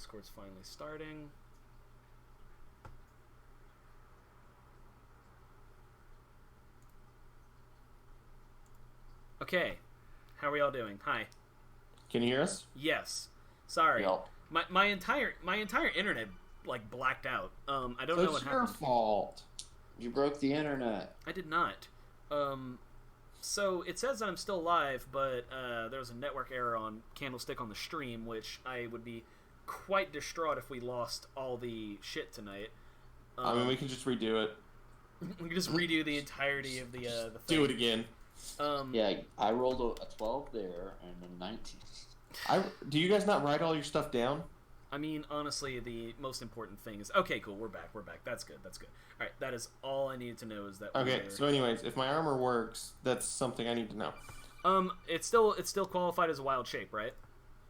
Discord's finally starting. Okay. How are we all doing? Hi. Can you hear us? Yes. Sorry. Yep. My entire internet like blacked out. I don't know what It's your happened. fault. You broke the internet. I did not. So it says that I'm still live, but there was a network error on Candlestick on the stream, which I would be quite distraught if we lost all the shit tonight. I mean, we can just redo it. We can just redo the entirety of the thing. Do it again. Yeah, I rolled a 12 there and a 19. Do you guys not write all your stuff down? I mean, honestly, the most important thing is... Okay, cool, we're back. That's good. Alright, that is all I needed to know is that... Okay, so anyways, if my armor works, that's something I need to know. It's still qualified as a wild shape, right?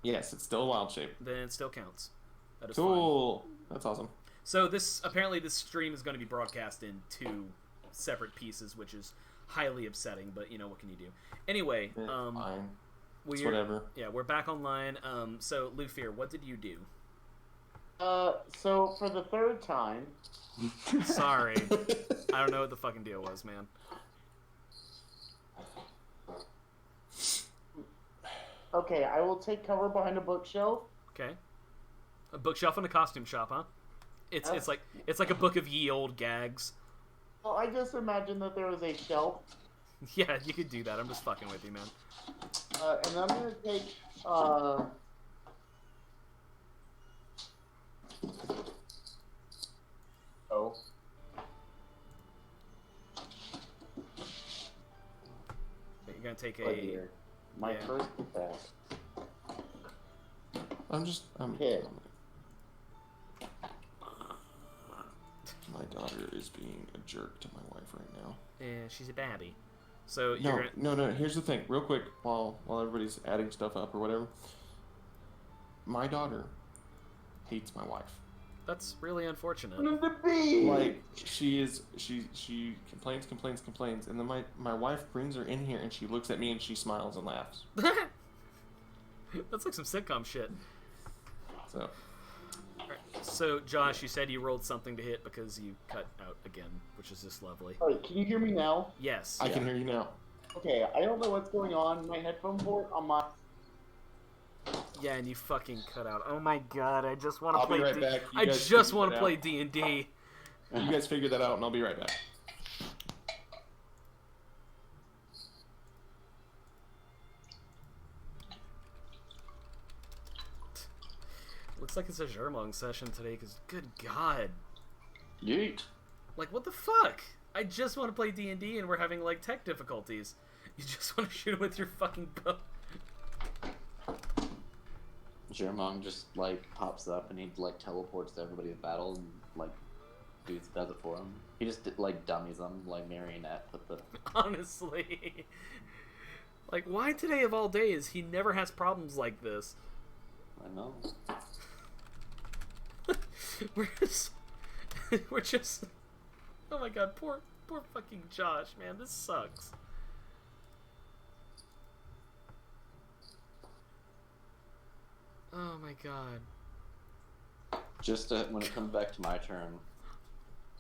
Yes, it's still a wild shape. Then it still counts. That is cool. fine. That's awesome. So apparently this stream is going to be broadcast in 2 separate pieces, which is highly upsetting, but, you know, what can you do? Anyway, fine. It's whatever. Yeah, we're back online. So, Lufir, what did you do? So for the 3rd time... Sorry. I don't know what the fucking deal was, man. Okay, I will take cover behind a bookshelf. Okay. A bookshelf in a costume shop, huh? It's like a book of ye old gags. Well, I just imagined that there was a shelf. Yeah, you could do that. I'm just fucking with you, man. And I'm gonna take, Oh. You're gonna take My yeah. first attack. I'm hit. My daughter is being a jerk to my wife right now. Yeah, she's a baddie. So you're No. Here's the thing, real quick, while everybody's adding stuff up or whatever. My daughter hates my wife. That's really unfortunate. Like she complains, and then my wife brings her in here and she looks at me and she smiles and laughs. That's like some sitcom shit. So. So, Josh, you said you rolled something to hit because you cut out again, which is just lovely. Alright, can you hear me now? Yes. I can hear you now. Okay, I don't know what's going on. My headphone port on my... Yeah, and you fucking cut out. Oh my god, I just want to I'll play... be right back. I just want to play D&D. You guys figure that out, and I'll be right back. Looks like it's a Zermong session today, because good god. Yeet. Like, what the fuck? I just want to play D&D and we're having, like, tech difficulties. You just want to shoot him with your fucking bow. Jermong just, like, pops up and he, like, teleports to everybody in battle and, like, does it for him. He just, like, dummies them, like, marionette with the... Honestly. Like, why today of all days? He never has problems like this. I know. We're just... Oh my god, poor fucking Josh, man. This sucks. Oh my god. Just when it comes back to my turn,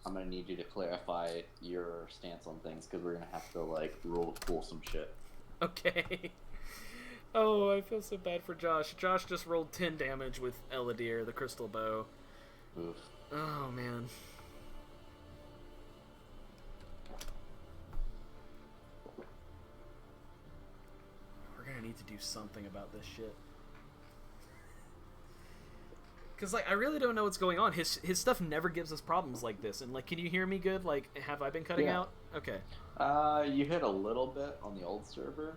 I'm gonna need you to clarify your stance on things, because we're gonna have to, like, pull some shit. Okay. Oh, I feel so bad for Josh. Josh just rolled 10 damage with Eladir, the crystal bow. Oof. Oh, man. We're gonna need to do something about this shit. Because, like, I really don't know what's going on. His stuff never gives us problems like this. And, like, can you hear me good? Like, have I been cutting out? Okay. You hit a little bit on the old server.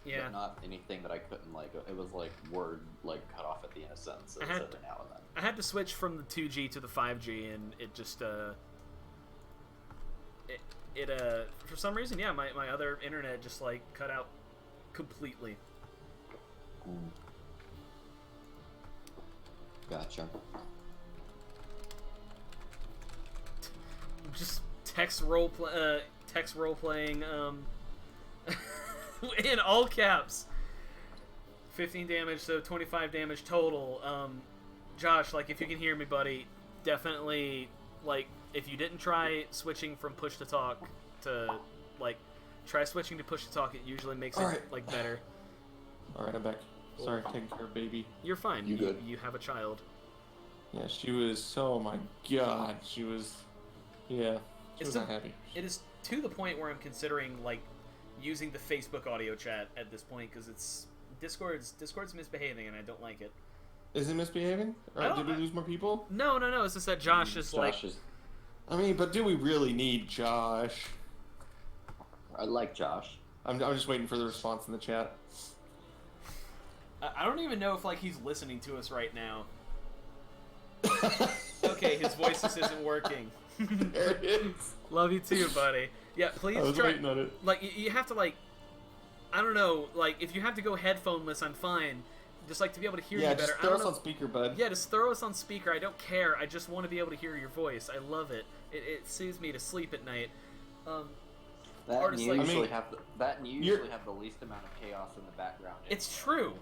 Yeah. But not anything that I couldn't, like, it was, like, word, like, cut off at the end of sentence every now and then. I had to switch from the 2G to the 5G, and it just, for some reason, yeah, my other internet just, like, cut out completely. Gotcha. Just text role playing, in all caps. 15 damage, so 25 damage total. Josh, like, if you can hear me, buddy, definitely, like, if you didn't try switching from push to talk to, like, try switching to push to talk. It usually makes it, like, better. All right, I'm back. Sorry, taking care of baby. You're fine. You good? You have a child. Yeah, she was. Oh my God, she was. Yeah, she was not happy. It is to the point where I'm considering, like, using the Facebook audio chat at this point because it's Discord's misbehaving and I don't like it. Is it misbehaving? Did we lose more people? No. It's just that Josh is like. I mean, but do we really need Josh? I like Josh. I'm just waiting for the response in the chat. I don't even know if, like, he's listening to us right now. Okay, his voice just isn't working. There it is. Love you too, buddy. Yeah, please I was try. waiting on it. Like, you have to, like, I don't know, like, if you have to go headphoneless, I'm fine. Just, like, to be able to hear you better. Yeah, just throw us on speaker, bud. Yeah, just throw us on speaker. I don't care. I just want to be able to hear your voice. I love it. It soothes me to sleep at night. That and you usually have the least amount of chaos in the background. It's true.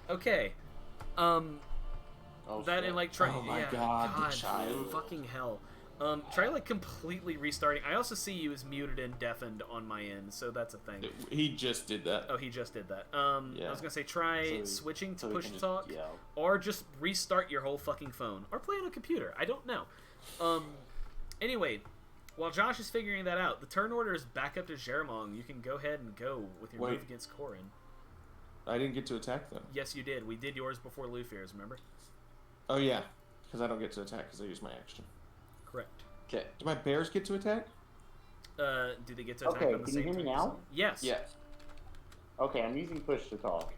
Okay. That and, like, try. Oh my yeah, God, the child. Fucking hell. Try, like, completely restarting. I also see you as muted and deafened on my end, so that's a thing. He just did that. Oh, he just did that. Yeah. I was gonna say try switching to push to talk, yell. or just restart your whole fucking phone, or play on a computer. I don't know. Anyway, while Josh is figuring that out, the turn order is back up to Jermong. You can go ahead and go with your move against Corin. I didn't get to attack them. Yes, you did. We did yours before Lufier's, remember? Oh yeah, because I don't get to attack because I use my action. Correct. Okay. Do my bears get to attack? Do they get to attack on the same can you hear me turn? now? Yes. Yes. Okay, I'm using push to talk.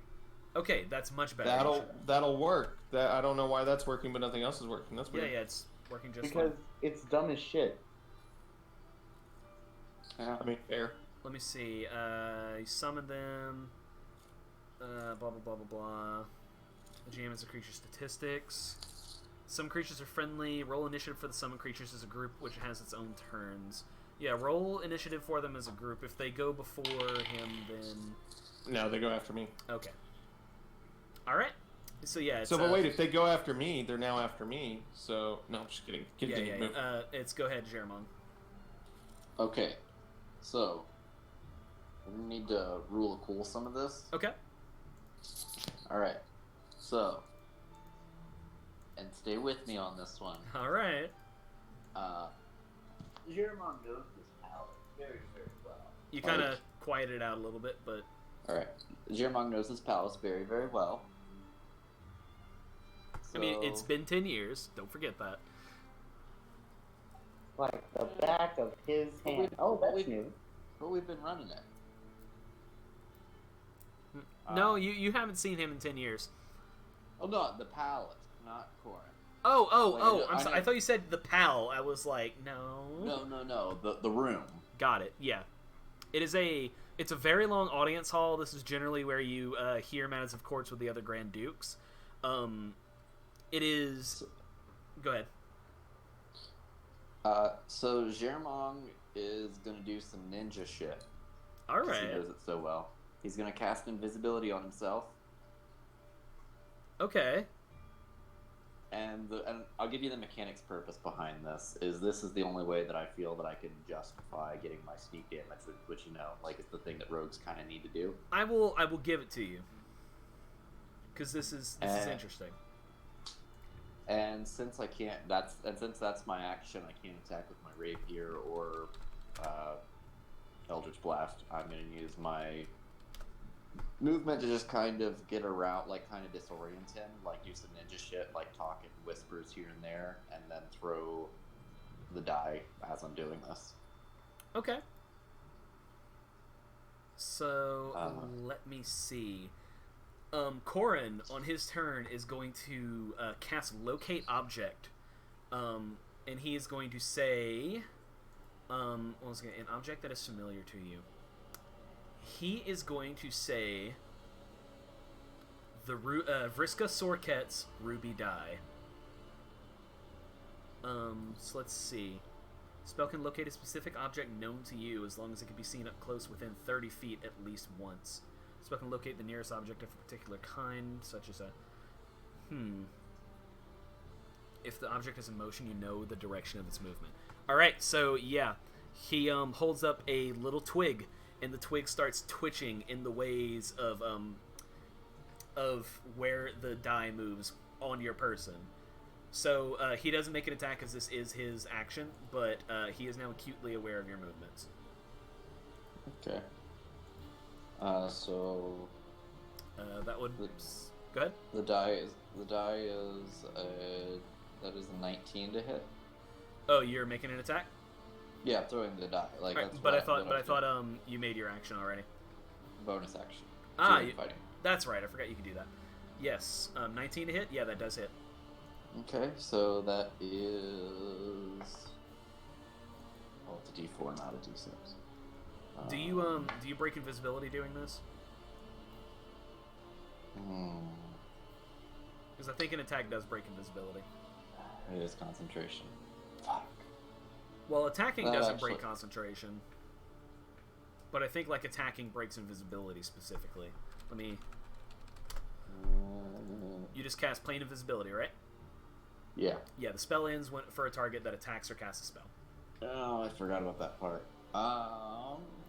Okay, that's much better. That'll work. That I don't know why that's working, but nothing else is working. That's weird. Yeah, it's working just Because it's dumb as shit. Yeah. I mean, fair. Let me see. You summon them. Blah, blah, blah, blah, blah. The GM is a creature statistics. Some creatures are friendly. Roll initiative for the summoned creatures as a group, which has its own turns. Yeah, roll initiative for them as a group. If they go before him, then... No, they go after me. Okay. Alright. So, yeah, it's... but wait, if they go after me, they're now after me. So, no, I'm just kidding. Continue. It's go ahead, Jermong. Okay. So, we need to rule a cool some of this. Okay. Alright. So, and stay with me on this one. Alright. Jermon knows this palette very, very well. You kind of quieted it out a little bit, but... Alright. Jermon knows this palace very, very well. So... I mean, it's been 10 years. Don't forget that. Like the back of his hand. Oh, that's new. But we've been running it. No, you haven't seen him in 10 years. Oh, no, the palace, not Corin. I'm sorry. I thought you said the pal. I was like, no. No. The room. Got it. Yeah. It's a very long audience hall. This is generally where you hear matters of courts with the other Grand Dukes. It is... Go ahead. So Jermong is going to do some ninja shit. Alright. He knows it so well. He's going to cast invisibility on himself. Okay. And I'll give you the mechanics purpose behind this. This is the only way that I feel that I can justify getting my sneak damage, which you know, like, it's the thing that rogues kind of need to do. I will give it to you. Because this is interesting. And since I can't, since that's my action, I can't attack with my rapier or Eldritch Blast. I'm going to use my movement to just kind of get around, like, kind of disorient him, like do some ninja shit, like talk in whispers here and there, and then throw the die as I'm doing this. Okay. So, let me see. Corin, on his turn, is going to cast Locate Object. And he is going to say... an object that is familiar to you. He is going to say... the Vriska Sorket's Ruby Die. So let's see. Spell can locate a specific object known to you as long as it can be seen up close within 30 feet at least once. Spell can locate the nearest object of a particular kind, such as a... If the object is in motion, you know the direction of its movement. All right, so yeah, he holds up a little twig, and the twig starts twitching in the ways of where the die moves on your person. So he doesn't make an attack because this is his action, but he is now acutely aware of your movements. Okay. So That would go ahead. the die is that is a 19 to hit. Oh, you're making an attack. Yeah, throwing the die. Like, Right, that's but what I thought you made your action already. bonus action. Fighting. That's right. I forgot you could do that. Yes, 19 to hit. Yeah, that does hit. Okay, so that is. Oh, it's a D4, not a D6. Do you break invisibility doing this? Because I think an attack does break invisibility. It is concentration. Fuck. Well, attacking That doesn't actually- break concentration. But I think like attacking breaks invisibility specifically. Let me. You just cast plain invisibility, right? Yeah. Yeah, the spell ends for a target that attacks or casts a spell. Oh, I forgot about that part.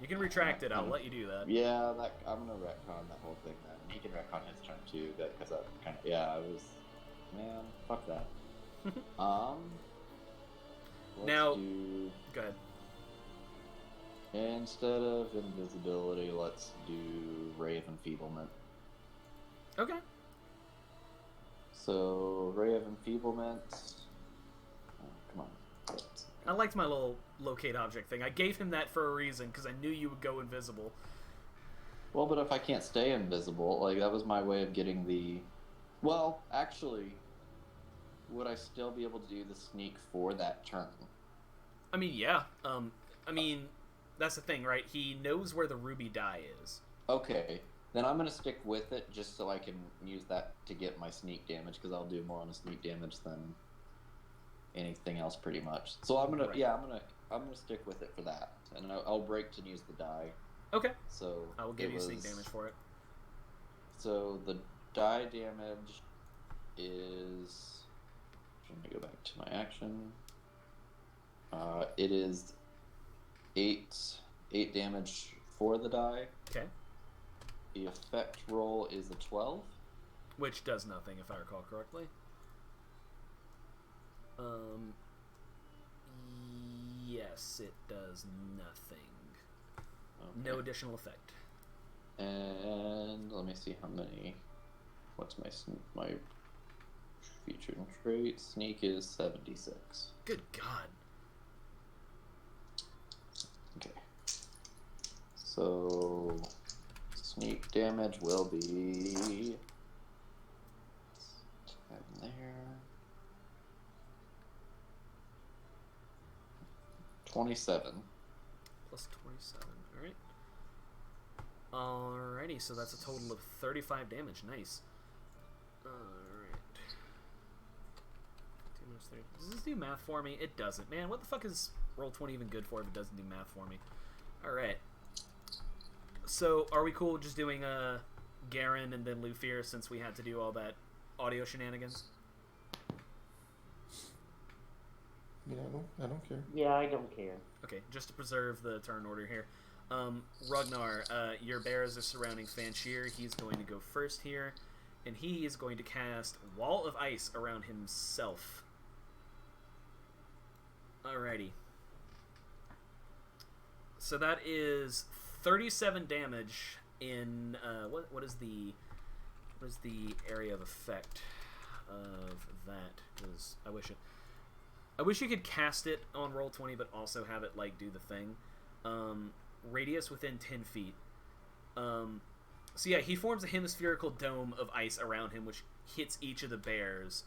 You can retract it. I'll let you do that. Yeah, I'm gonna retcon that whole thing then. He can retcon his turn too, because that kind of I was, man, fuck that. Let's Now- do, Go ahead. instead of invisibility, let's do Ray of Enfeeblement. Okay. So Ray of Enfeeblement. Oh, come on. I liked my little locate object thing. I gave him that for a reason because I knew you would go invisible. Well, but if I can't stay invisible, like that was my way of getting the. Well, actually, would I still be able to do the sneak for that turn? I mean, yeah. I mean, that's the thing, right? He knows where the ruby die is. Okay, then I'm gonna stick with it just so I can use that to get my sneak damage because I'll do more on the sneak damage than anything else, pretty much. So I'm gonna, Right. I'm gonna stick with it for that, and I'll break to use the die. Okay. So I will give you sneak damage for it. So the die damage is. Let me go back to my action. It is 8 damage for the die. Okay. The effect roll is a 12. Which does nothing, if I recall correctly. Yes, it does nothing. Okay. No additional effect. And let me see how many. What's my featured trait? Sneak is 76. Good God. Okay. So sneak damage will be 10 there. 27. Plus 27. Alright. Alrighty, so that's a total of 35 damage. Nice. Alright. Does this do math for me? It doesn't. Man, what the fuck is Roll20 even good for if it doesn't do math for me? Alright. So, are we cool just doing Garen and then Lufir since we had to do all that audio shenanigans? Yeah, I don't care. Yeah, I don't care. Okay, just to preserve the turn order here. Ragnar, your bears are surrounding Fanshir. He's going to go first here, and he is going to cast Wall of Ice around himself. Alrighty. So that is 37 damage in what is the area of effect of that? Because I wish you could cast it on Roll20, but also have it like do the thing. Radius within 10 feet. So yeah, he forms a hemispherical dome of ice around him, which hits each of the bears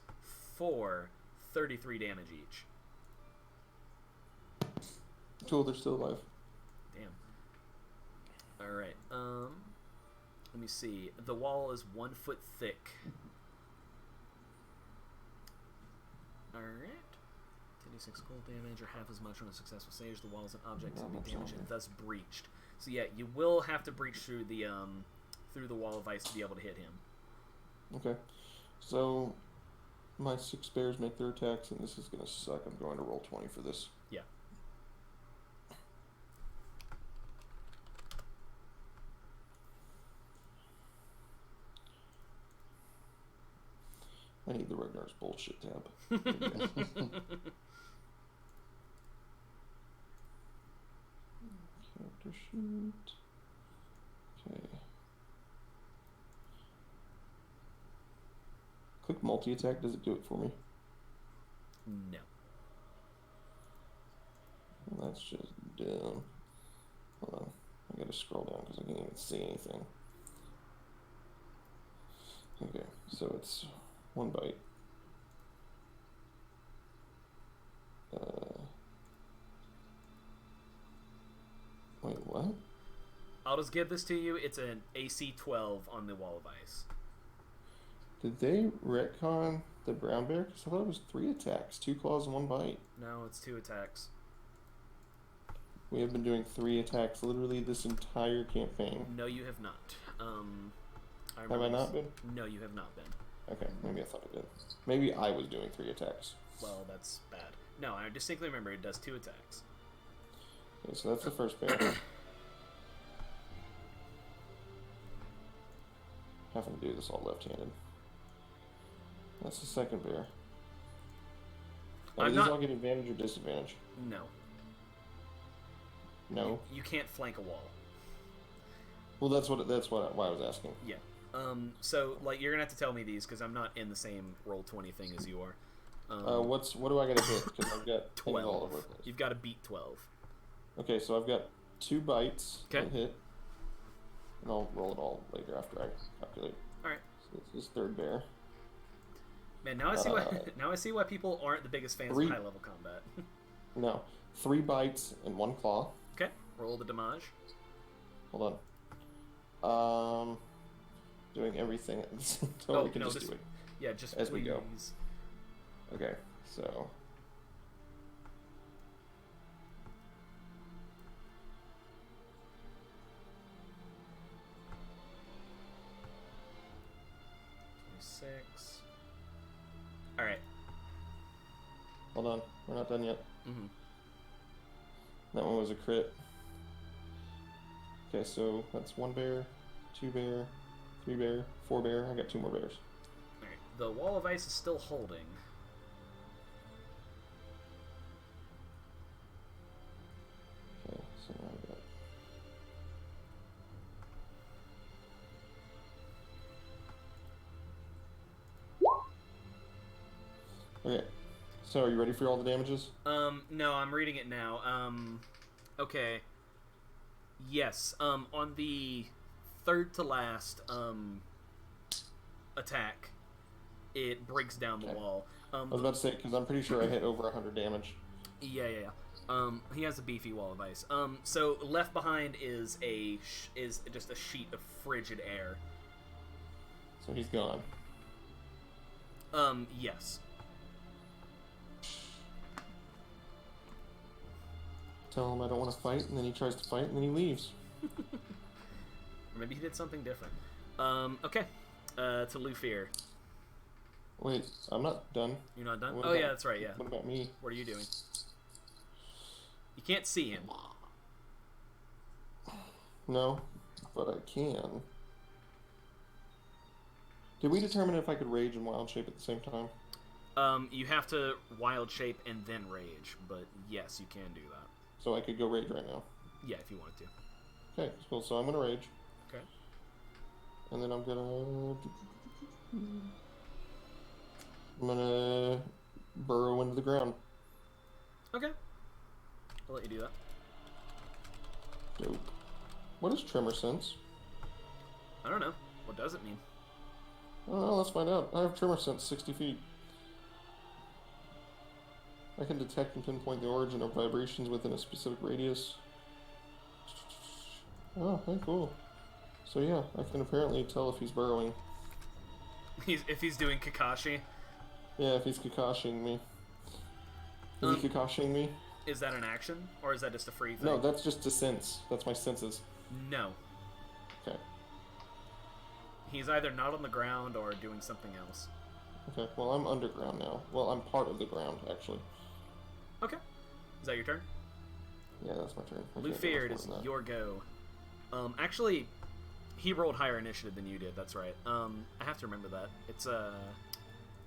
for 33 damage each. Cool, they're still alive. Damn. Alright, let me see. The wall is 1 foot thick. Alright. 10d6 cold damage, or half as much on a successful save. The wall is an object to be damaged and thus breached. So yeah, you will have to breach through the wall of ice to be able to hit him. Okay. So my 6 bears make their attacks, and this is gonna suck. I'm going to roll 20 for this. Yeah. I need the Ragnar's bullshit tab. Character sheet. Okay. Click multi-attack. Does it do it for me? No. That's just dumb. Hold on. I gotta scroll down because I can't even see anything. Okay, so it's 1 bite. Wait, what? I'll just give this to you. It's an AC 12 on the Wall of Ice. Did they retcon the brown bear? Because I thought it was 3 attacks, 2 claws, and 1 bite. No, it's 2 attacks. We have been doing 3 attacks literally this entire campaign. No, you have not. Have I not been? No, you have not been. Okay, maybe I thought I did. Maybe I was doing 3 attacks. Well, that's bad. No, I distinctly remember it does 2 attacks. Okay, so that's the first bear. Having to do this all left-handed. That's the second bear. Now, I'm do these not- all get advantage or disadvantage? No. No. You can't flank a wall. Well, why I was asking. Yeah. So, like, you're gonna have to tell me these because I'm not in the same roll 20 thing as you are. What do I gotta hit? Because I've got things 12. all over the place. You've got to beat 12. Okay, so I've got 2 bites Okay. to hit. And I'll roll it all later after I calculate. Alright. So this is third bear. Man, now I see why now I see why people aren't the biggest fans 3. of high level combat. No. 3 bites and 1 claw. Okay. Roll the damage. Hold on. Doing everything. So we can no, just this, do it yeah, just as please. we go. Okay, so. Six. All right. Hold on, we're not done yet. Mm-hmm. That one was a crit. Okay, so that's 1 bear, 2 bear, 3 bear, 4 bear. I got 2 more bears. All right. The Wall of Ice is still holding. Okay, so now I got. Okay, so are you ready for all the damages? No, I'm reading it now. Okay. Yes. On the third to last attack, it breaks down the Okay. wall. I was about to say, because I'm pretty sure I hit over 100 damage. Yeah. He has a beefy Wall of Ice. So left behind is just a sheet of frigid air. So he's gone. Yes. Tell him I don't want to fight, and then he tries to fight, and then he leaves. Or maybe he did something different. Okay. To Lufir. Wait, I'm not done. You're not done? What Oh, about- yeah, that's right, yeah. What about me? What are you doing? You can't see him. No, but I can. Did we determine if I could rage and wild shape at the same time? You have to wild shape and then rage, but yes, you can do that. So I could go rage right now. Yeah, if you wanted to. Okay, cool. So I'm gonna rage, Okay. and then I'm gonna burrow into the ground. Okay. I'll let you do that. Dope. What is tremor sense? I don't know. What does it mean? Oh, let's find out. I have tremor sense 60 feet. I can detect and pinpoint the origin of vibrations within a specific radius. Oh, hey, cool. So yeah, I can apparently tell if he's burrowing. If he's doing Kakashi, Yeah, if he's Kakashiing me. Is he Kakashiing me? is that an action? Or is that just a free thing? No, that's just a sense. That's my senses. No. Okay. He's either not on the ground or doing something else. Okay, well, I'm underground now. Well, I'm part of the ground, actually. Okay. Is that your turn? Yeah, that's my turn. I can't do much Lufier, it more is than that. your go. Actually, he rolled higher initiative than you did. That's right. I have to remember that. It's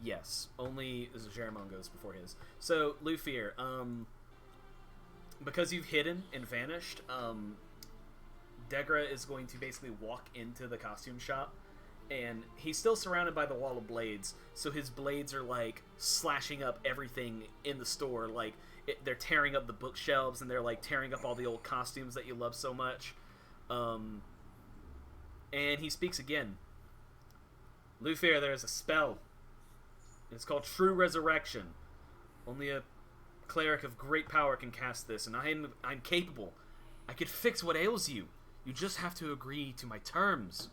yes, only Jeramon goes before his. So Lufier, because you've hidden and vanished, Degra is going to basically walk into the costume shop, and he's still surrounded by the wall of blades. So his blades are like slashing up everything in the store, like. They're tearing up the bookshelves, and they're like tearing up all the old costumes that you love so much. And he speaks again. Lufier, there is a spell. It's called True Resurrection. Only a cleric of great power can cast this, and I'm capable. I could fix what ails you. You just have to agree to my terms.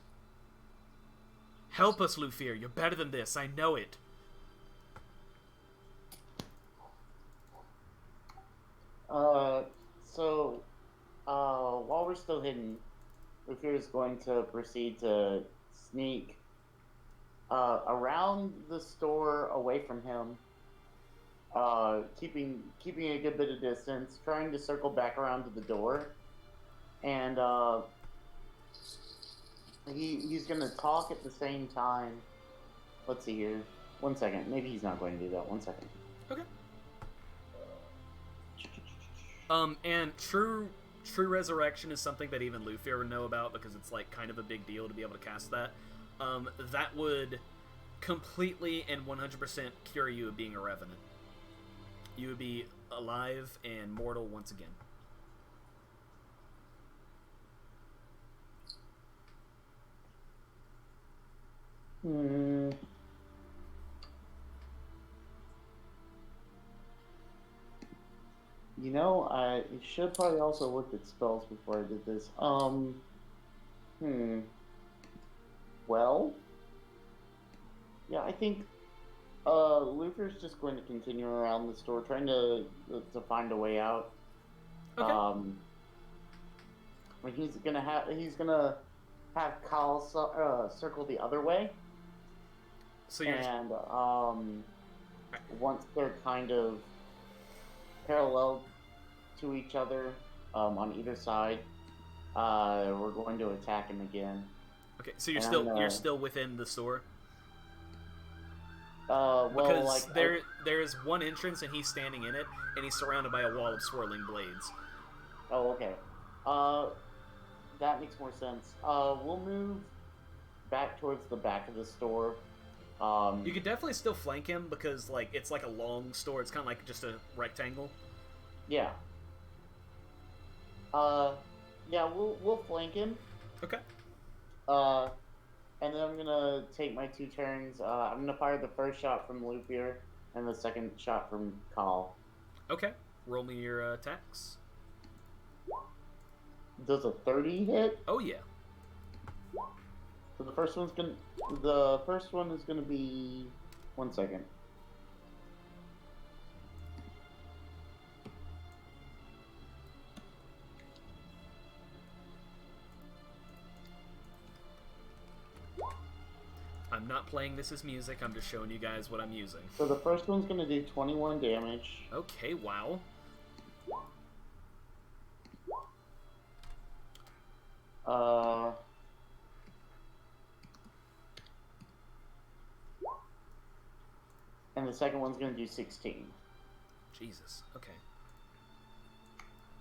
Help us, Lufier. You're better than this. I know it. While we're still hidden, Luther is going to proceed to sneak around the store away from him, keeping a good bit of distance, trying to circle back around to the door, and he's going to talk at the same time. Let's see here. 1 second. Maybe he's not going to do that. 1 second. Okay. And true resurrection is something that even Lufier would know about because it's like kind of a big deal to be able to cast that. That would completely and 100% cure you of being a revenant. You would be alive and mortal once again. You know, I should probably also looked at spells before I did this. Well, yeah, I think Luther's just going to continue around the store, trying to find a way out. Okay. He's gonna have Kyle circle the other way. So you're and once they're kind of parallel to each other on either side, we're going to attack him again. okay. So you're still within the store. Well, because there is one entrance and he's standing in it, and he's surrounded by a wall of swirling blades. Oh, okay. That makes more sense. We'll move back towards the back of the store. You could definitely still flank him because like it's like a long store. It's kind of like just a rectangle. Yeah. Yeah, we'll flank him. Okay. And then I'm gonna take my 2 turns. I'm gonna fire the first shot from Lufier and the second shot from Kyle. Okay. Roll me your attacks. Does a 30 hit? Oh yeah. So the first one is gonna be 1 second. I'm not playing this as music. I'm just showing you guys what I'm using. So the first one's gonna do 21 damage. Okay. Wow. And the second one's gonna do 16. Jesus. Okay.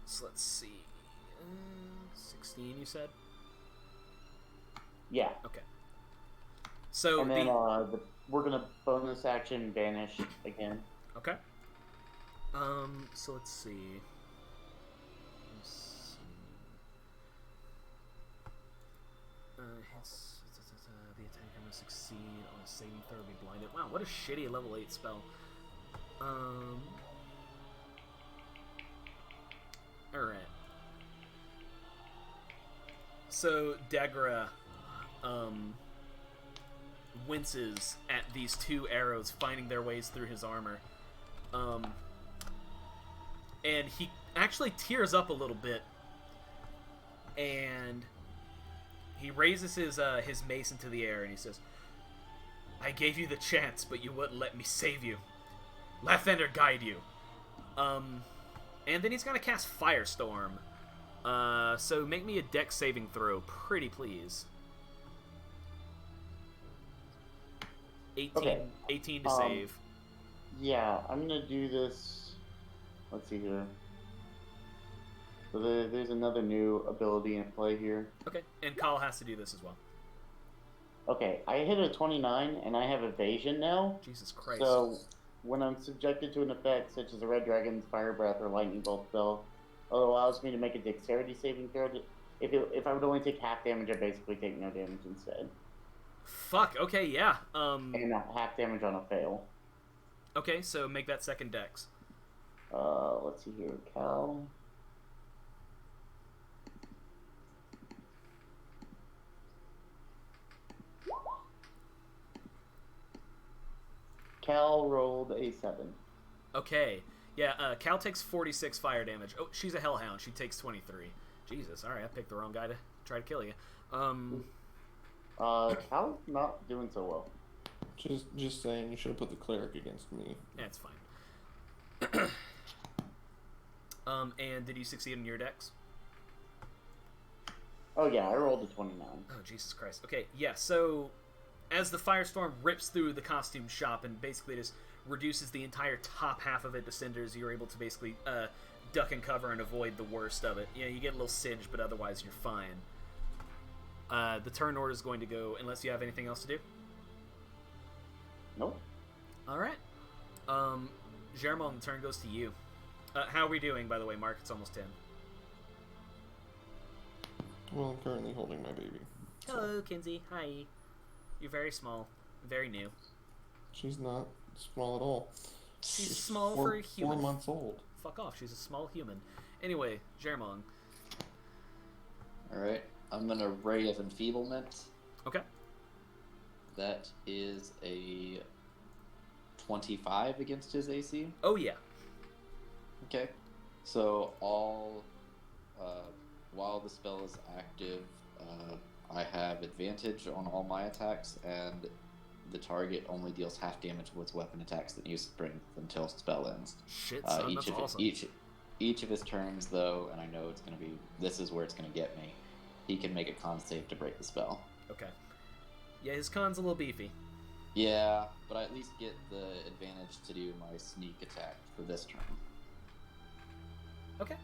So let's see. 16, you said? Yeah. Okay. So and then we're gonna bonus action vanish again. Okay. So let's see. The attacker must succeed on a saving throw or be blinded. Wow, what a shitty level 8 spell. Alright. So, Degra, winces at these 2 arrows finding their ways through his armor. And he actually tears up a little bit. And he raises his mace into the air and he says, I gave you the chance, but you wouldn't let me save you. Lathander guide you. And then he's gonna cast Firestorm. So make me a dex saving throw, pretty please. 18 to save. Yeah, I'm gonna do this. Let's see here. So there's another new ability in play here. Okay, and Kyle has to do this as well. Okay, I hit a 29, and I have evasion now. Jesus Christ. So, when I'm subjected to an effect such as a Red Dragon's Fire Breath or Lightning Bolt spell, it allows me to make a Dexterity saving throw. If I would only take half damage, I basically take no damage instead. Fuck, okay, yeah. And half damage on a fail. Okay, so make that second dex. Let's see here. Cal. Cal rolled a 7. Okay. Yeah, Cal takes 46 fire damage. Oh, she's a Hellhound. She takes 23. Jesus, alright, I picked the wrong guy to try to kill you. Cal's not doing so well. Just saying, you should have put the cleric against me. That's fine. And did you succeed in your dex? Oh yeah, I rolled a 29. Oh, Jesus Christ. Okay, yeah, so as the firestorm rips through the costume shop and basically just reduces the entire top half of it to cinders, you're able to basically duck and cover and avoid the worst of it. You know, you get a little singed, but otherwise you're fine. The turn order is going to go, unless you have anything else to do. Nope. Alright. Jermon, the turn goes to you. How are we doing, by the way, Mark? It's almost 10. Well, I'm currently holding my baby. Hello, Kinsey. Hi. You're very small. Very new. She's not small at all. She's small for a human. 4 months old. Fuck off. She's a small human. Anyway, Jermon. Alright. I'm gonna Ray of Enfeeblement. Okay. That is a 25 against his AC. Oh, yeah. Okay. So while the spell is active, I have advantage on all my attacks, and the target only deals half damage with weapon attacks that use strength until spell ends. Shit, son, that's awesome. Each of his turns, though, and I know it's going to be, this is where it's going to get me, he can make a con save to break the spell. Okay. Yeah, his con's a little beefy. Yeah, but I at least get the advantage to do my sneak attack for this turn. Okay.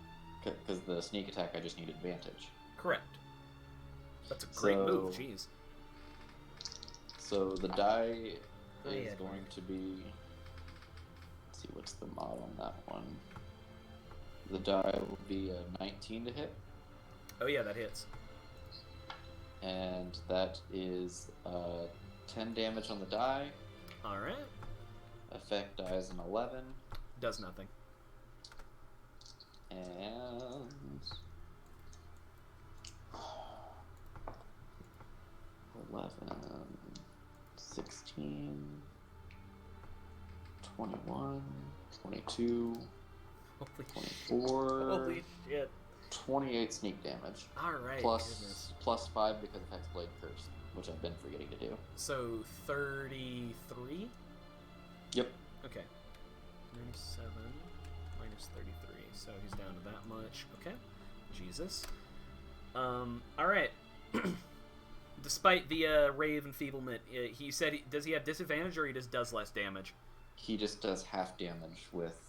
Because the sneak attack, I just need advantage. Correct. That's a great move, jeez. So the die is yeah. going to be... Let's see, what's the mod on that one? The die will be a 19 to hit. Oh yeah, that hits. And that is 10 damage on the die. Alright. Effect die is an 11. Does nothing. And 11, 16, 21, 22, Holy 24, Holy shit. 28 sneak damage. Alright, Plus 5 because of Hexblade Curse, which I've been forgetting to do. So, 33? Yep. Okay. 97 minus 33. So he's down to that much. Okay. Jesus. Alright. Despite the Ray of Enfeeblement, he said, does he have disadvantage or he just does less damage? He just does half damage with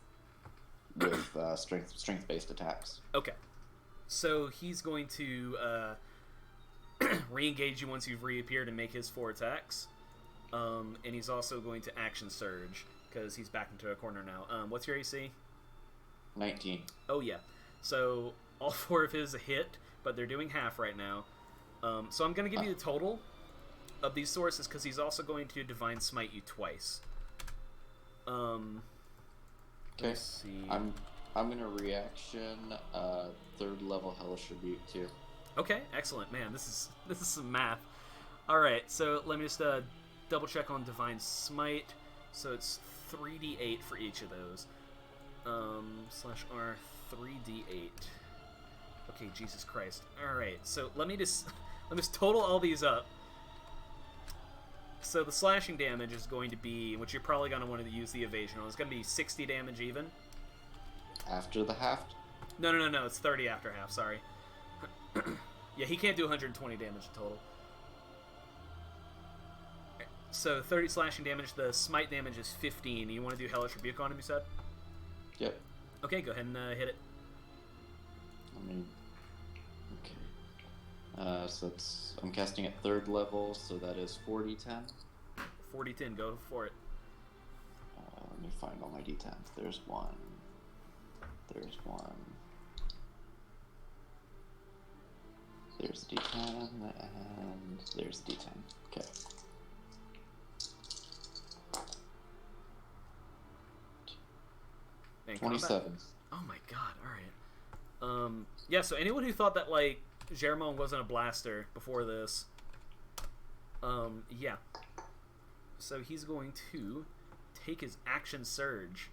strength-based attacks. Okay. So he's going to re-engage you once you've reappeared and make his 4 attacks. And he's also going to action surge because he's back into a corner now. What's your AC? 19. Oh yeah. So all 4 of his hit, but they're doing half right now. So I'm going to give you the total of these sources because he's also going to Divine Smite you twice. Okay. Let's see. I'm gonna reaction 3rd level Hellish Rebuke too. Okay, excellent, man. This is some math. All right, so let me just double check on Divine Smite. So it's 3d8 for each of those. /R 3d8. Okay, Jesus Christ. All right, so let me just total all these up. So the slashing damage is going to be, which you're probably going to want to use the evasion on. It's going to be 60 damage even. After the half? No. It's 30 after half. Sorry. Yeah, he can't do 120 damage total. So 30 slashing damage. The smite damage is 15. You want to do Hellish Rebuke on him, you said? Yep. Okay, go ahead and hit it. Okay. So I'm casting at 3rd level, so that is 40-10. 40-10, go for it. Let me find all my d10s. There's one. There's one. There's d10, and there's d10. Okay. And 27. combat. Oh my god, alright. Yeah, so anyone who thought that, like, Germon wasn't a blaster before this, yeah. So he's going to take his action surge.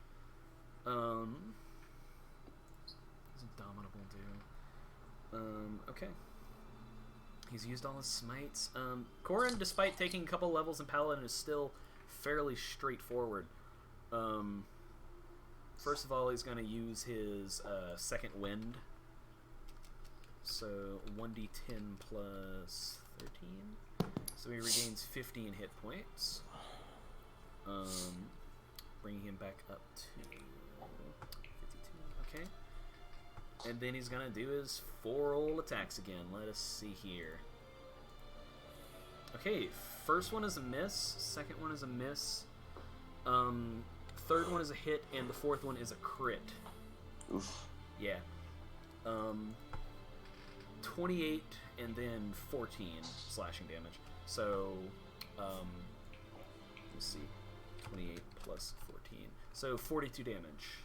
What does Indomitable do? Okay. He's used all his smites. Corin, despite taking a couple levels in Paladin, is still fairly straightforward. First of all, he's going to use his second wind. So 1d10 plus 13. So he regains 15 hit points. Bringing him back up to 52. Okay. And then he's going to do his 4 roll attacks again. Let us see here. Okay, first one is a miss. Second one is a miss. Third one is a hit, and the fourth one is a crit. Oof. Yeah. 28 and then 14 slashing damage. So, let's see. 28 plus 14. So 42 damage.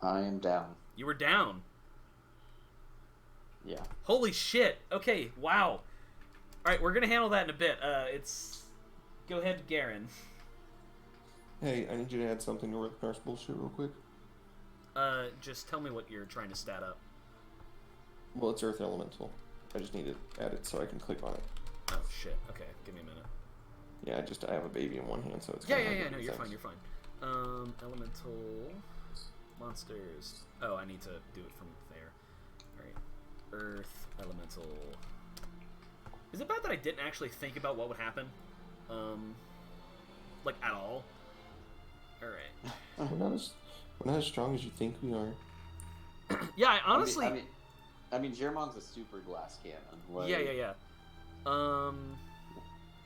I am down. You were down. Yeah. Holy shit. Okay, wow. Alright, we're gonna handle that in a bit. Go ahead, Garen. Hey, I need you to add something to Ragnar's bullshit real quick. Just tell me what you're trying to stat up. Well, it's Earth Elemental. I just need to add it so I can click on it. Oh, shit. Okay, give me a minute. Yeah, I have a baby in one hand, so it's Yeah, kinda hard to no, do you're things. fine, you're fine. Elemental monsters. Oh, I need to do it from there. Alright. Earth, Elemental. Is it bad that I didn't actually think about what would happen? Like, at all? Alright. We're not as strong as you think we are. Yeah, I honestly... I mean, Germon's a super glass cannon. Like... Yeah.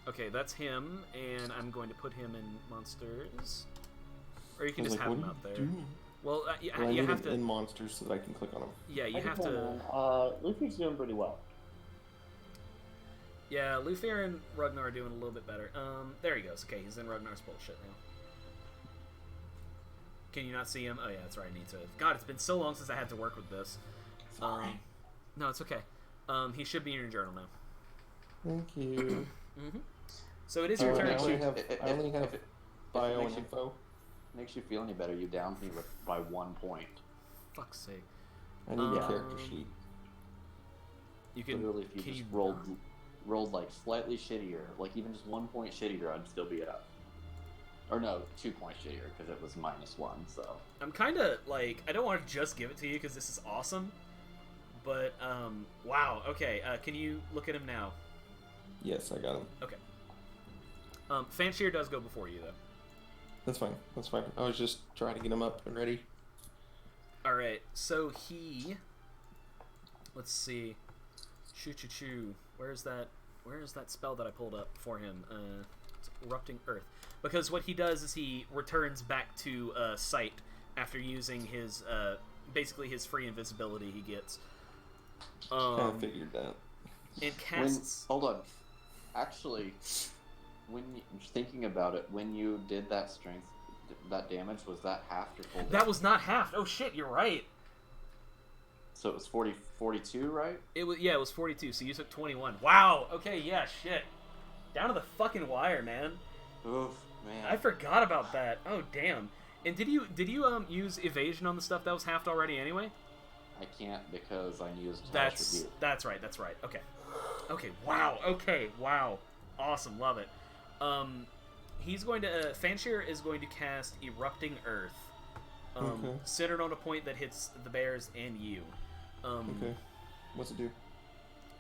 Okay, that's him, and I'm going to put him in monsters. Or you can just have him out there. Well, you I need have him to... in monsters so that I can click on them. Yeah, you have to... Luffy's doing pretty well. Yeah, Luthier and Ragnar are doing a little bit better. There he goes. Okay, he's in Ragnar's bullshit now. Can you not see him? Oh yeah, that's right, I need to... God, it's been so long since I had to work with this. No, it's okay. He should be in your journal now. Thank you. Mm-hmm. So it is your turn. I only have bio and info. Makes you feel any better, you downed me by 1 point. Fuck's sake. I need a character sheet. You can... Literally, if you just rolled like slightly shittier, like even just 1 point shittier, I'd still be up. Or no, 2 points shittier, because it was -1, so... I'm kind of, like, I don't want to just give it to you, because this is awesome. But, wow, okay, can you look at him now? Yes, I got him. Okay. Fanshear does go before you, though. That's fine. I was just trying to get him up and ready. Alright, so he... Let's see. Choo-choo-choo. Where's that spell that I pulled up for him? It's Erupting Earth. Because what he does is he returns back to sight after using his, basically his free invisibility he gets. Kind of figured that. And casts... Hold on. Actually, when thinking about it, when you did that strength, that damage, was that halved or full damage? That was not halved. Oh shit, you're right. So it was 42, right? It was 42. So you took 21. Wow. Okay. Yeah. Shit. Down to the fucking wire, man. Oof, man. I forgot about that. Oh damn. And did you use evasion on the stuff that was halved already anyway? I can't because I used That's right. Okay. Okay. Wow. Okay. Wow. Awesome. Love it. He's going to Fanshir is going to cast Erupting Earth, Okay. centered on a point that hits the bears and you. Okay. What's it do?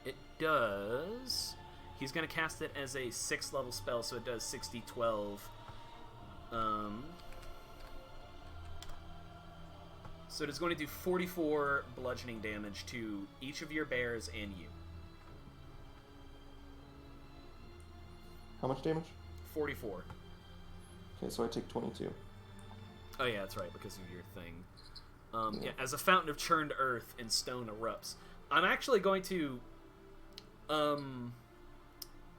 It does. He's going to cast it as a 6th level spell, so it does 6d12. So it is going to do 44 bludgeoning damage to each of your bears and you. How much damage? 44. Okay, so I take 22. Oh yeah, that's right, because of your thing. Yeah, as a fountain of churned earth and stone erupts. I'm actually going to...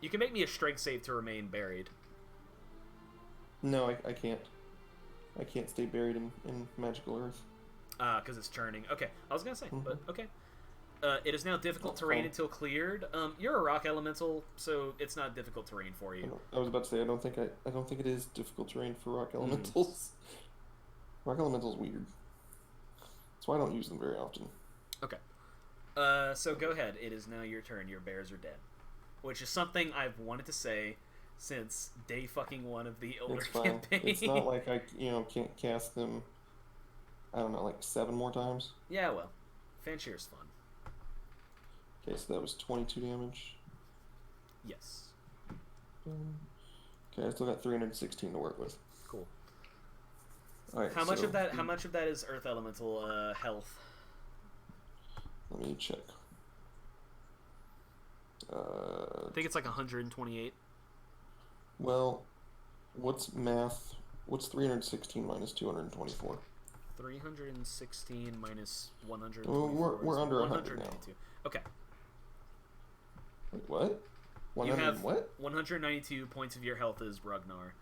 You can make me a strength save to remain buried. No, I can't. I can't stay buried in magical earth. Because it's churning. Okay, I was going to say, but okay. It is now difficult That's terrain fine. until cleared. You're a rock elemental, so it's not difficult terrain for you. I was about to say I don't think it is difficult terrain for rock elementals. Rock elementals weird. That's why I don't use them very often. Okay. So go ahead. It is now your turn. Your bears are dead. Which is something I've wanted to say since day fucking 1 of the older It's fine. campaign. It's not like I can't cast them. I don't know, like 7 more times. Yeah, well, Fanshir's fun. Okay, so that was 22 damage. Yes. Okay, I still got 316 to work with. Cool. All right. How much so of that? How much of that is Earth Elemental health? Let me check. I think it's like 128. Well, what's math? What's 316 minus 224? 316 minus 100. Well, we're under 100 now. Okay. Wait, what? 100 You have what? 192 points of your health is Ragnar.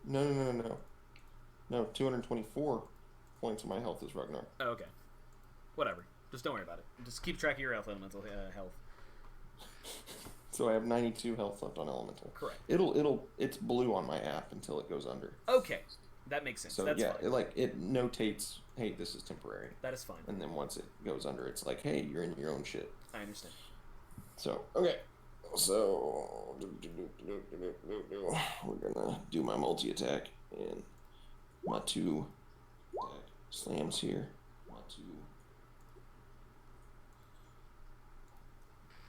No. No, 224 points of my health is Ragnar. Oh, okay. Whatever. Just don't worry about it. Just keep track of your Earth Elemental health. So I have 92 health left on elemental. Correct. It's blue on my app until it goes under. Okay. That makes sense. So That's yeah, fine. it notates, hey, this is temporary. That is fine. And then once it goes under, it's like, hey, you're in your own shit. I understand. So, okay. So, we're gonna do my multi-attack, and my 2 attack slams here. My 2.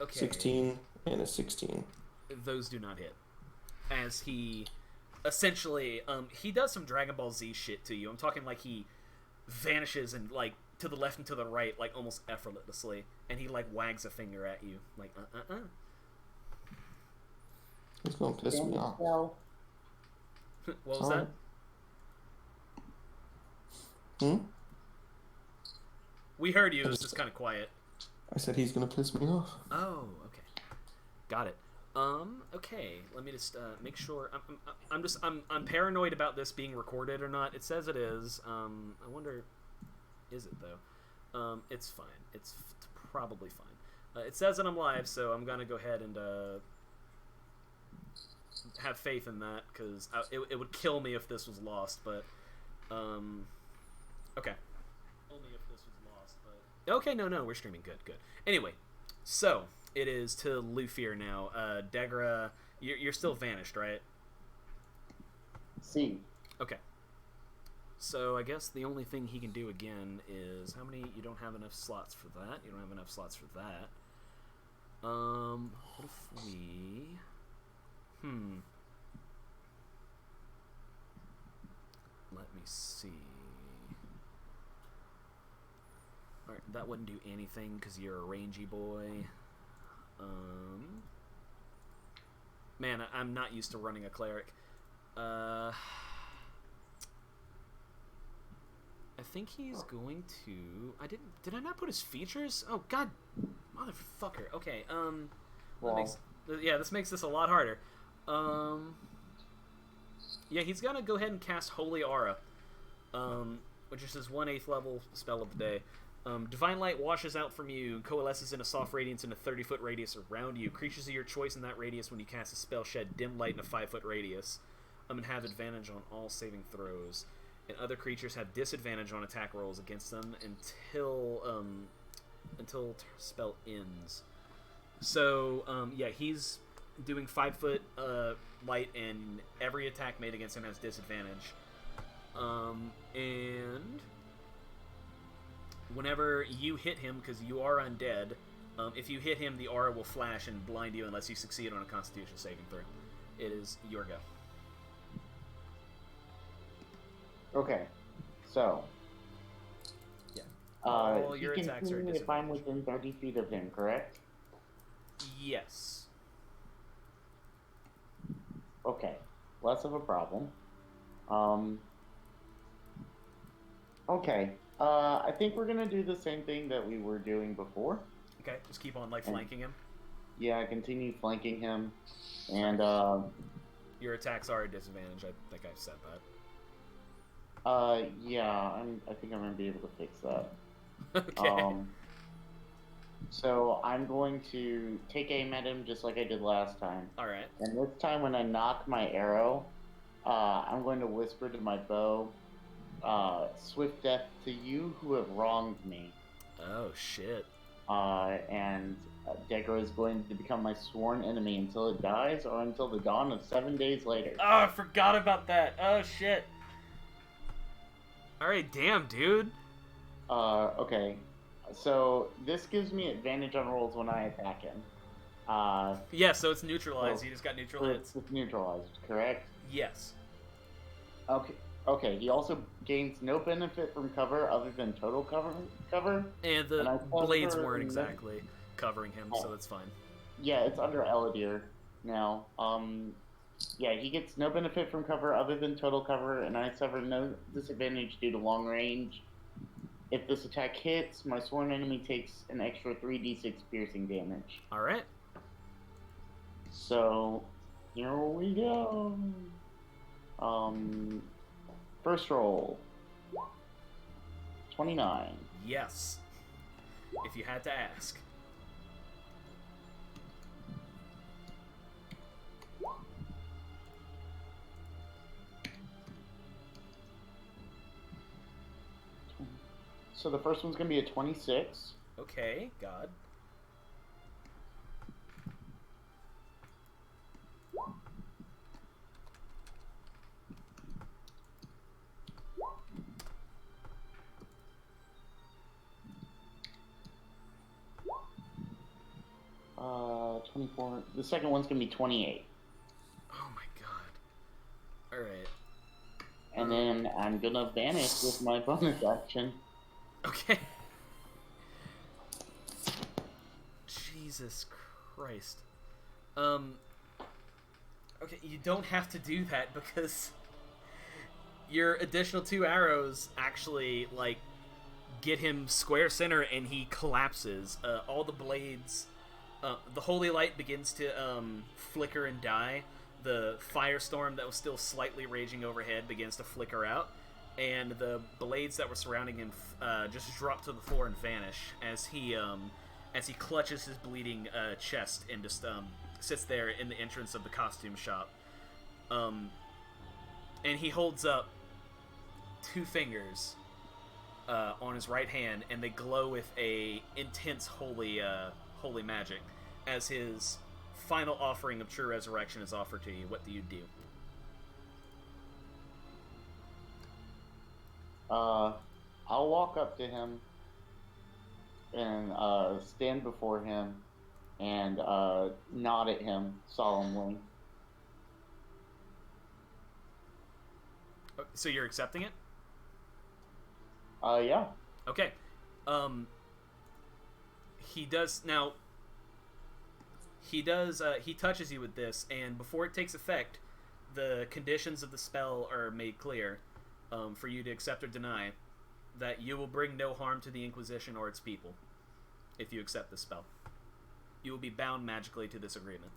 Okay. 16 and a 16. Those do not hit. As he essentially, he does some Dragon Ball Z shit to you. I'm talking like he vanishes and like to the left and to the right, like almost effortlessly, and he like wags a finger at you, like It's gonna piss me off. Well, What was that? We heard you. It was just kind of quiet. I said he's gonna piss me off. Oh, okay, got it. Okay. Let me just make sure. I'm paranoid about this being recorded or not. It says it is. I wonder, is it though? It's fine. It's probably fine. It says that I'm live, so I'm gonna go ahead and have faith in that because it would kill me if this was lost. But okay. Only if this was lost, but okay. No, we're streaming. Good. Anyway, so. It is to Lufir now. Degra, you're still vanished, right? see. Okay. So I guess the only thing he can do again is how many? You don't have enough slots for that. You don't have enough slots for that. What if we? Let me see. All right, that wouldn't do anything because you're a rangy boy. Man, I'm not used to running a cleric. I think he's going to. Did I not put his features? Oh God, motherfucker. Okay. This makes this a lot harder. Yeah, he's gonna go ahead and cast Holy Aura, which is his 1/8 level spell of the day. Divine Light washes out from you and coalesces in a soft radiance in a 30-foot radius around you. Creatures of your choice in that radius when you cast a spell shed dim light in a 5-foot radius and have advantage on all saving throws. And other creatures have disadvantage on attack rolls against them until spell ends. So, yeah, he's doing 5-foot light, and every attack made against him has disadvantage. And whenever you hit him, because you are undead, if you hit him, the aura will flash and blind you unless you succeed on a Constitution saving throw. It is your go. Okay, so Yeah. he Your can attacks see are me if I'm disadvantaged. within 30 feet of him, correct? Yes. Okay, less of a problem. Okay, I think we're gonna do the same thing that we were doing before. Okay, just keep on, like, flanking him. Yeah, continue flanking him, and Your attacks are a disadvantage. I think I've said that. yeah, I think I'm gonna be able to fix that. Okay. So I'm going to take aim at him just like I did last time. All right. And this time when I knock my arrow, I'm going to whisper to my bow, swift death to you who have wronged me. Oh, shit. And Degra is going to become my sworn enemy until it dies or until the dawn of 7 days later. Oh, I forgot about that. Oh, shit. All right, damn, dude. Okay. So this gives me advantage on rolls when I attack him. Yeah, so it's neutralized. You just got neutral hits. It's neutralized, correct? Yes. Okay. Okay. He also gains no benefit from cover other than total cover. And the And I blades cover weren't in exactly covering him, so that's fine. Yeah, it's under Eladir now. Yeah, he gets no benefit from cover other than total cover, and I suffer no disadvantage due to long range. If this attack hits, my sworn enemy takes an extra 3d6 piercing damage. All right. So, here we go. First roll. 29. Yes. If you had to ask. So the first one's going to be a 26. Okay, God. Uh, 24. The second one's going to be 28. Oh my God. All right. And then I'm going to vanish with my bonus action. Okay. Jesus Christ. Okay, you don't have to do that because your additional 2 arrows actually, like, get him square center and he collapses. All the blades, the holy light begins to flicker and die. The firestorm that was still slightly raging overhead begins to flicker out, and the blades that were surrounding him just drop to the floor and vanish as he clutches his bleeding chest and just sits there in the entrance of the costume shop. And he holds up 2 fingers on his right hand, and they glow with a intense holy magic. As his final offering of true resurrection is offered to you, what do you do? I'll walk up to him and stand before him and nod at him solemnly. So you're accepting it? Yeah. Okay. He does now. He touches you with this, and before it takes effect, the conditions of the spell are made clear for you to accept or deny. That you will bring no harm to the Inquisition or its people if you accept the spell. You will be bound magically to this agreement.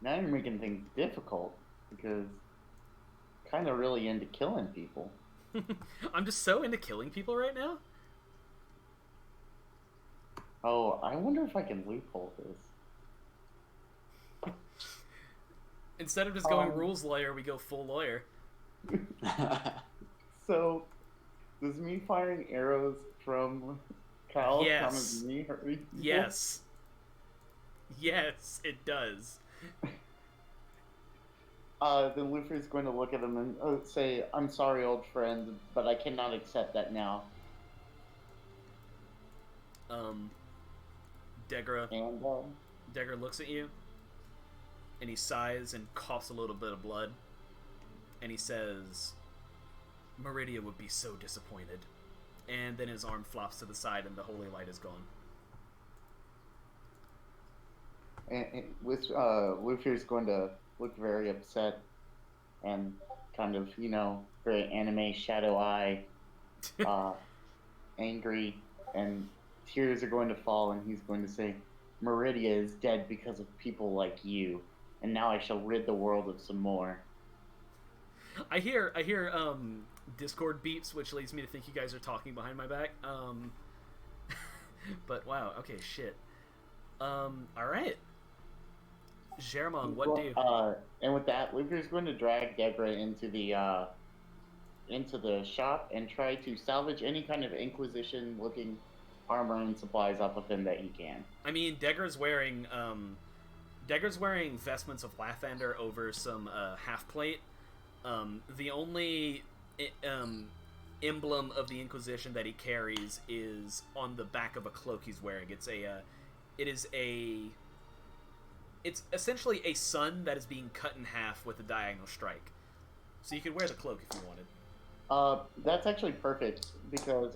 Now you're making things difficult because I'm kind of really into killing people. I'm just so into killing people right now. Oh, I wonder if I can loophole this. Instead of just going rules lawyer, we go full lawyer. So, does me firing arrows from Kyle count as me hurting people? Yes. Yes, it does. Then Luffy's going to look at him and say, "I'm sorry, old friend, but I cannot accept that now." Degra And Degra looks at you, and he sighs and coughs a little bit of blood, and he says, "Meridia would be so disappointed." And then his arm flops to the side, and the holy light is gone. with Luffy's going to look very upset and kind of, very anime shadow eye, angry, and tears are going to fall, and he's going to say, "Meridia is dead because of people like you, and now I shall rid the world of some more." I hear Discord beeps, which leads me to think you guys are talking behind my back. But wow, okay, shit. All right. Germon, what do? And with that, Luffy's going to drag Deborah into the shop and try to salvage any kind of Inquisition-looking armor and supplies off of him that he can. I mean, Degra's wearing vestments of Lathander over some half plate. The only emblem of the Inquisition that he carries is on the back of a cloak he's wearing. It's essentially a sun that is being cut in half with a diagonal strike. So you could wear the cloak if you wanted. That's actually perfect because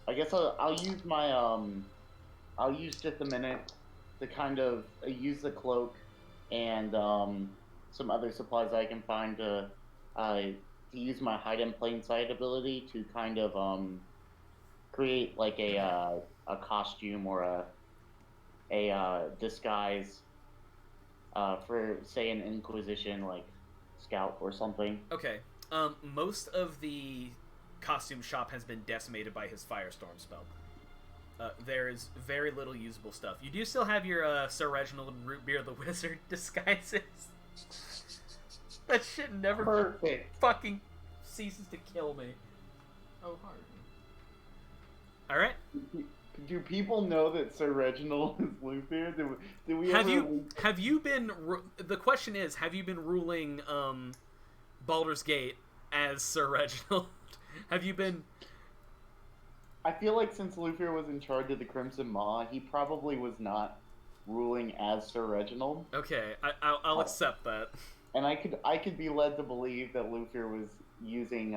I guess I'll use my I'll use just a minute to kind of use the cloak and some other supplies I can find to use my hide in plain sight ability to kind of create like a costume or a disguise for, say, an Inquisition like scout or something. Okay. Most of the costume shop has been decimated by his Firestorm spell. There is very little usable stuff. You do still have your Sir Reginald and Rootbeer the Wizard disguises. That shit never Perfect. fucking ceases to kill me. Oh, hard. Alright. Do people know that Sir Reginald is Luther? Do we Have ever... you been... The question is, have you been ruling Baldur's Gate as Sir Reginald? Have you been... I feel like since Luther was in charge of the Crimson Maw, he probably was not ruling as Sir Reginald. Okay, I'll accept that. And I could be led to believe that Luther was using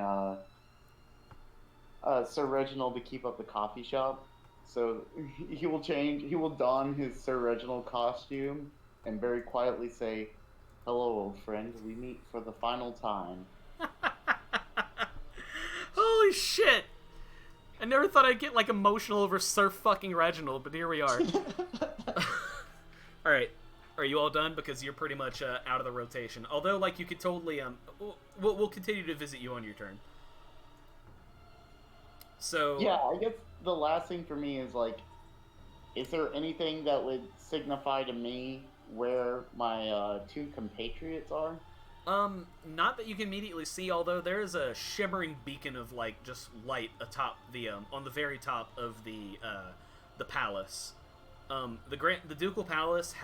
Sir Reginald to keep up the coffee shop. So he will don his Sir Reginald costume and very quietly say, "Hello, old friend, we meet for the final time." Holy shit! I never thought I'd get, like, emotional over Sir fucking Reginald, but here we are. Alright. Are you all done? Because you're pretty much out of the rotation. Although, like, you could totally, we'll continue to visit you on your turn. So... Yeah, I guess the last thing for me is, like, is there anything that would signify to me where my two compatriots are? Not that you can immediately see, although there is a shimmering beacon of, like, just light atop the, on the very top of the palace. The Ducal Palace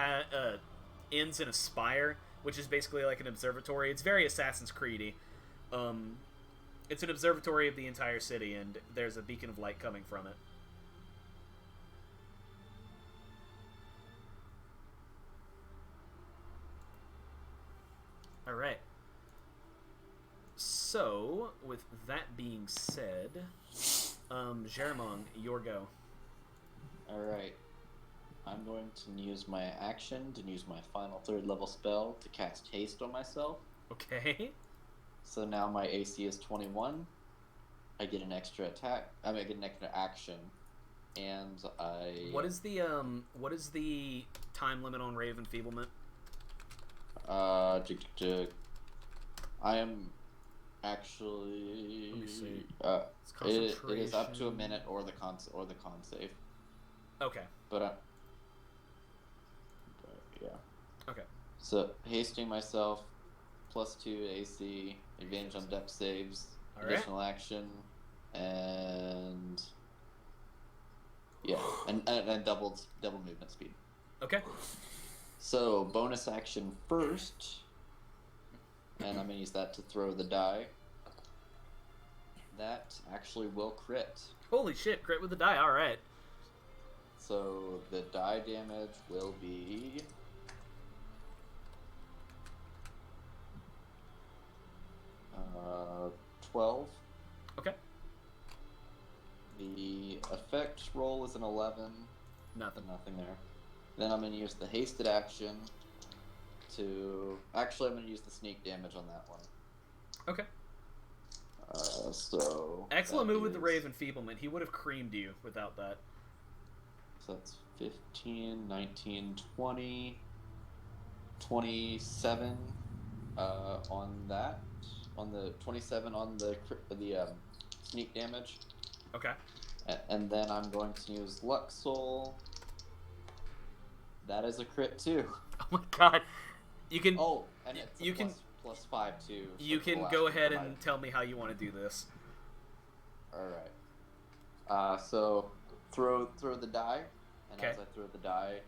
ends in a spire, which is basically like an observatory. It's very Assassin's Creed-y. It's an observatory of the entire city, and there's a beacon of light coming from it. Alright. So, with that being said, Germon, your go. Alright. I'm going to use my action to use my final 3rd level spell to cast haste on myself. Okay. So now my AC is 21. I get an extra attack. I get an extra action, and I. What is the time limit on Rave Enfeeblement? I am actually. Let me see. It is up to a minute or the con save. Okay. But yeah. Okay. So hasting myself, +2 AC, advantage on depth saves, additional action, and yeah, and double movement speed. Okay. So, bonus action first. And I'm going to use that to throw the die. That actually will crit. Holy shit, crit with the die, alright. So, the die damage will be... 12. Okay. The effect roll is an 11. Nothing. Nothing there. Then I'm going to use the hasted action to... Actually, I'm going to use the sneak damage on that one. Okay. So... Excellent that move with the is- Rave Enfeeblement. He would have creamed you without that. So that's 15, 19, 20, 27 on that. On the 27 on the sneak damage. Okay. And then I'm going to use Luxol. That is a crit too. Oh my god. You can Oh, and it's a you can plus 5 too. So you it's the can last go one ahead for my- and tell me how you want to do this. Alright. So throw the die, and Okay. as I throw the die,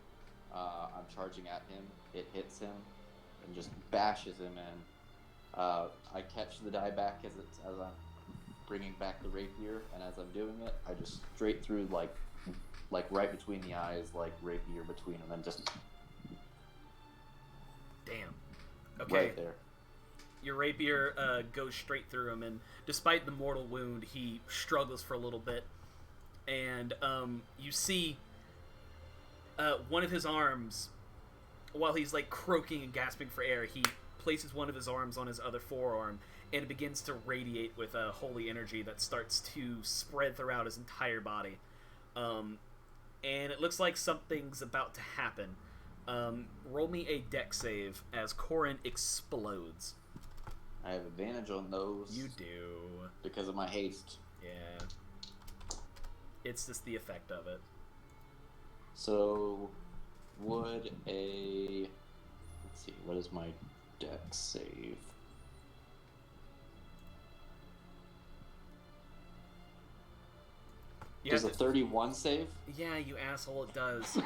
I'm charging at him. It hits him and just bashes him in. I catch the die back as I'm bringing back the rapier, and as I'm doing it, I just straight through like right between the eyes, like rapier between them, and just Damn. Okay. right there. Your rapier goes straight through him, and despite the mortal wound, he struggles for a little bit. And you see one of his arms, while he's like croaking and gasping for air, he places one of his arms on his other forearm, and it begins to radiate with a holy energy that starts to spread throughout his entire body. And it looks like something's about to happen. Roll me a dex save as Corin explodes. I have advantage on those. You do. Because of my haste. Yeah. It's just the effect of it. So, would a... Let's see, what is my dex save? Does a 31 save? Yeah, you asshole, it does.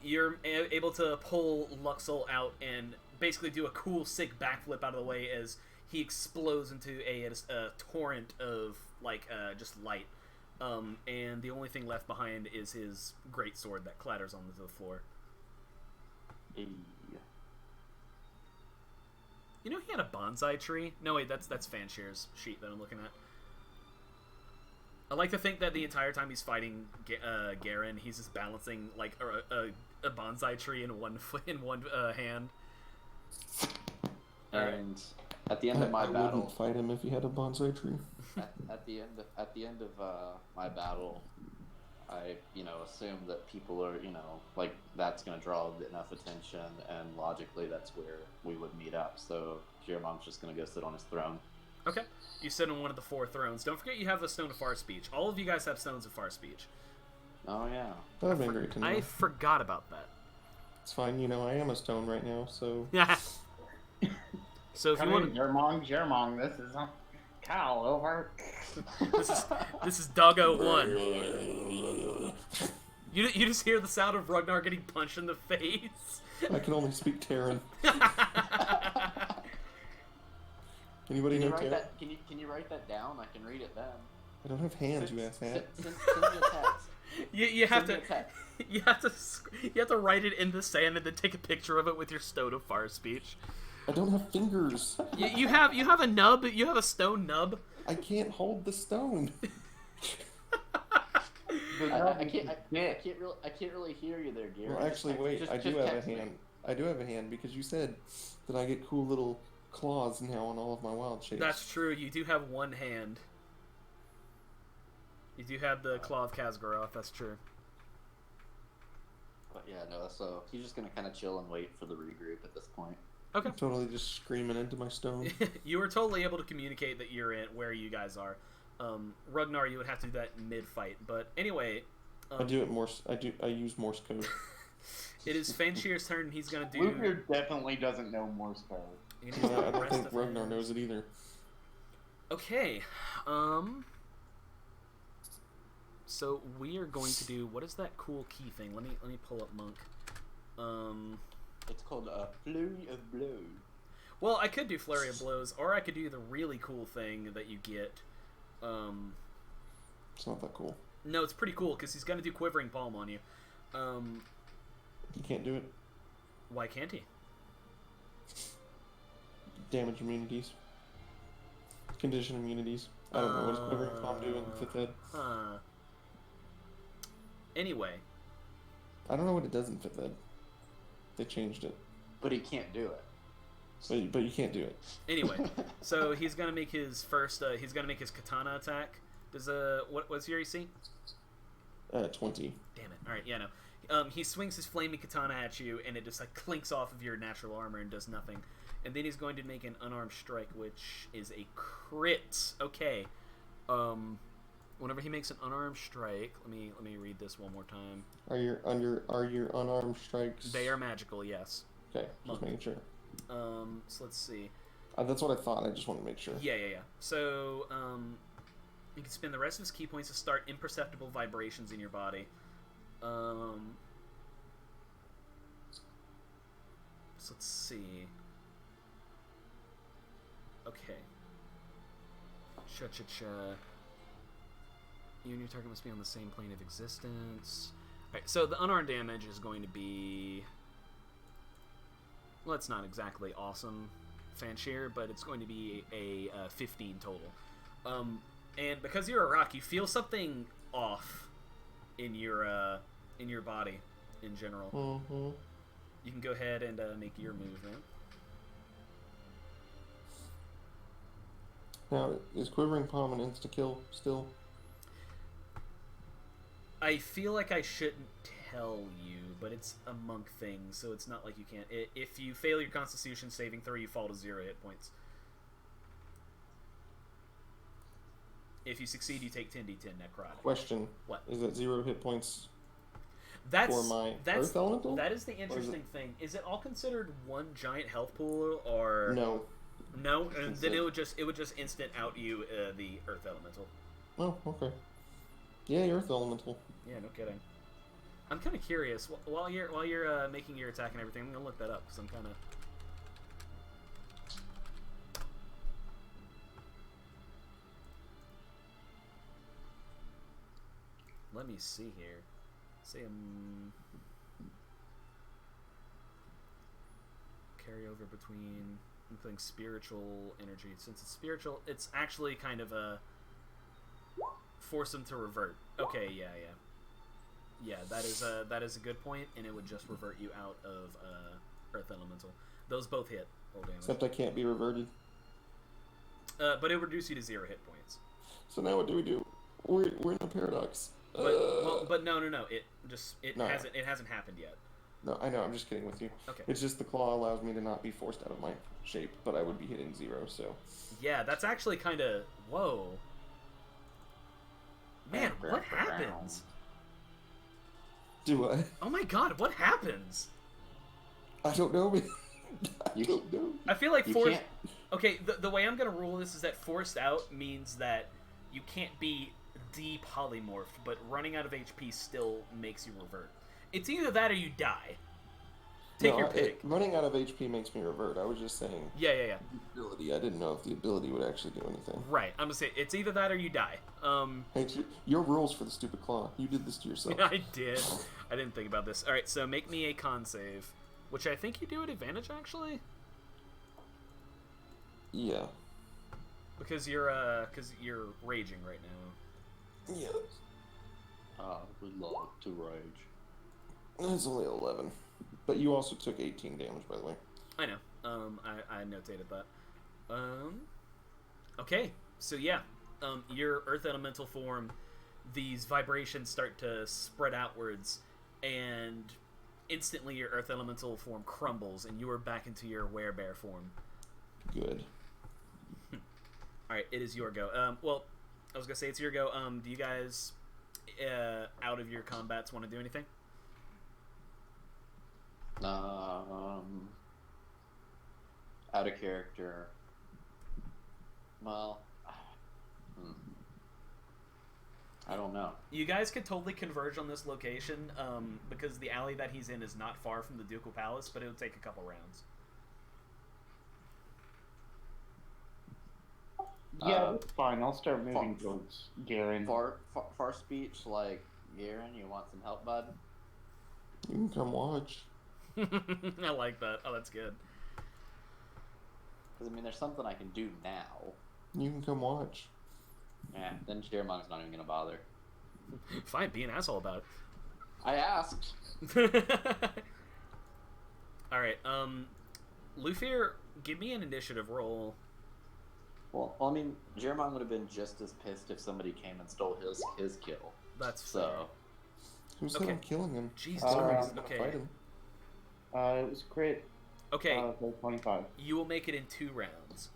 You're able to pull Luxol out and basically do a cool, sick backflip out of the way as he explodes into a torrent of, just light. And the only thing left behind is his greatsword that clatters onto the floor. Hey. You know he had a bonsai tree? No, wait, that's Fanshear's sheet that I'm looking at. I like to think that the entire time he's fighting Garen, he's just balancing like a bonsai tree in one hand. And at the end of my I battle, wouldn't fight him if he had a bonsai tree. at the end of my battle, I assume that people are that's gonna draw enough attention, and logically that's where we would meet up. So Jerome's just gonna go sit on his throne. Okay. You sit on one of the 4 thrones. Don't forget you have a stone of far speech. All of you guys have stones of far speech. Oh yeah. That would have been great to know. I forgot about that. It's fine, I am a stone right now, so... Yeah. So if Come you want in, Jermong, this is Cal, over. this is Doggo 1. You just hear the sound of Ragnar getting punched in the face. I can only speak Terran. Anybody Can you know write Terran? that? Can you write that down? I can read it then. I don't have hands, you asshat. Send me a text. You have Send to me a text. you have to write it in the sand and then take a picture of it with your stone of far speech. I don't have fingers. You have a nub. You have a stone nub. I can't hold the stone. I can't really hear you there, Gary. Well, actually, wait. I do have a hand. I do have a hand because you said that I get cool little claws now on all of my wild shapes. That's true. You do have one hand. You do have the claw of Khazgoroth. That's true. But yeah, no. So he's just gonna kind of chill and wait for the regroup at this point. Okay. I'm totally just screaming into my stone. You were totally able to communicate that you're in where you guys are. Ragnar, you would have to do that mid-fight. But anyway, I do it Morse. I use Morse code. it is Fanshear's turn. He's gonna do. Bluebeard definitely doesn't know Morse code. You're gonna use I the don't rest think of Ragnar his- knows it either. Okay. So we are going to do, what is that cool key thing? Let me pull up Monk. It's called a flurry of blows. Well, I could do Flurry of Blows, or I could do the really cool thing that you get. It's not that cool. No, it's pretty cool, because he's going to do Quivering Palm on you. He can't do it. Why can't he? Damage immunities. Condition immunities. I don't know. What does Quivering Palm do in 5th Ed? Huh. Anyway. I don't know what it does in 5th Ed. They changed it. But he can't do it. But you can't do it. Anyway, so he's gonna make his first. He's gonna make his katana attack. Does what's your AC? 20. Damn it! All right, yeah, no. He swings his flaming katana at you, and it just like clinks off of your natural armor and does nothing. And then he's going to make an unarmed strike, which is a crit. Okay. Whenever he makes an unarmed strike, let me read this one more time. Are your unarmed strikes? They are magical, yes. Okay, just making sure. So let's see. That's what I thought. I just want to make sure. Yeah. So, he can spend the rest of his key points to start imperceptible vibrations in your body. So let's see. Okay. Cha. You and your target must be on the same plane of existence. Alright, so the unarmed damage is going to be... Well, it's not exactly awesome, Fanshir, but it's going to be a 15 total. And because you're a rock, you feel something off in your body in general. Mm-hmm. You can go ahead and make your movement. Now, is Quivering Palm an insta-kill still? I feel like I shouldn't tell you, but it's a monk thing, so it's not like you can't. If you fail your Constitution saving throw, you fall to 0 hit points. If you succeed, you take 10d10 necrotic. Question. What? Is it 0 hit points that's for my Earth Elemental? That is the interesting thing. Is it all considered one giant health pool, or No. No, and then it would just instant out you the Earth Elemental. Oh, okay. Yeah, Earth Elemental. Yeah, no kidding. I'm kind of curious. While you're making your attack and everything, I'm gonna look that up because I'm kind of. Let me see here. Say carry over between including spiritual energy. Since it's spiritual, it's actually kind of a force them to revert. Okay, yeah. That is a good point, and it would just revert you out of Earth Elemental. Those both hit. Roll damage. Except I can't be reverted. But it would reduce you to 0 hit points. So now what do we do? We're in a paradox. But no. It No. hasn't happened yet. No, I know. I'm just kidding with you. Okay. It's just the claw allows me to not be forced out of my shape, but I would be hitting 0. So. Yeah, that's actually kind of whoa. Man, what happens? Do I? Oh my God, what happens? I don't know. I You don't know. I feel like You forced. can't. Okay, the way I'm gonna rule this is that forced out means that you can't be de-polymorphed, but running out of HP still makes you revert. It's either that or you die. Take your pick. Running out of HP makes me revert. I was just saying. Yeah. The ability. I didn't know if the ability would actually do anything. Right. I'm gonna say it's either that or you die. Hey, your rules for the stupid claw. You did this to yourself. I did. I didn't think about this. All right, so make me a con save, which I think you do at advantage actually, Yeah. because you're raging right now. Yeah. I would love to rage. It's only 11. But you also took 18 damage, by the way. I know. I notated that. Okay, so yeah, your Earth Elemental form, these vibrations start to spread outwards, and instantly your Earth Elemental form crumbles, and you are back into your werebear form. Good. Alright, it is your go. Well, I was gonna say it's your go. Do you guys, out of your combats, want to do anything? Out of character. Well, I don't know. You guys could totally converge on this location, because the alley that he's in is not far from the Ducal Palace, but it would take a couple rounds. Yeah, that's fine. I'll start moving towards Garen. Far speech, like, Garen, you want some help, bud? You can come watch. I like that. Oh, that's good. Because, I mean, there's something I can do now. You can come watch. Yeah, then Jeremong's not even going to bother. Fine, be an asshole about I asked. it. Alright, Luthier, give me an initiative roll. Well, I mean, Jeremong would have been just as pissed if somebody came and stole his kill. That's So, Who said I'm killing him? Jesus Somebody's Christ. gonna Okay. fight him. It was crit. Okay, For 25. you will make it in 2 rounds.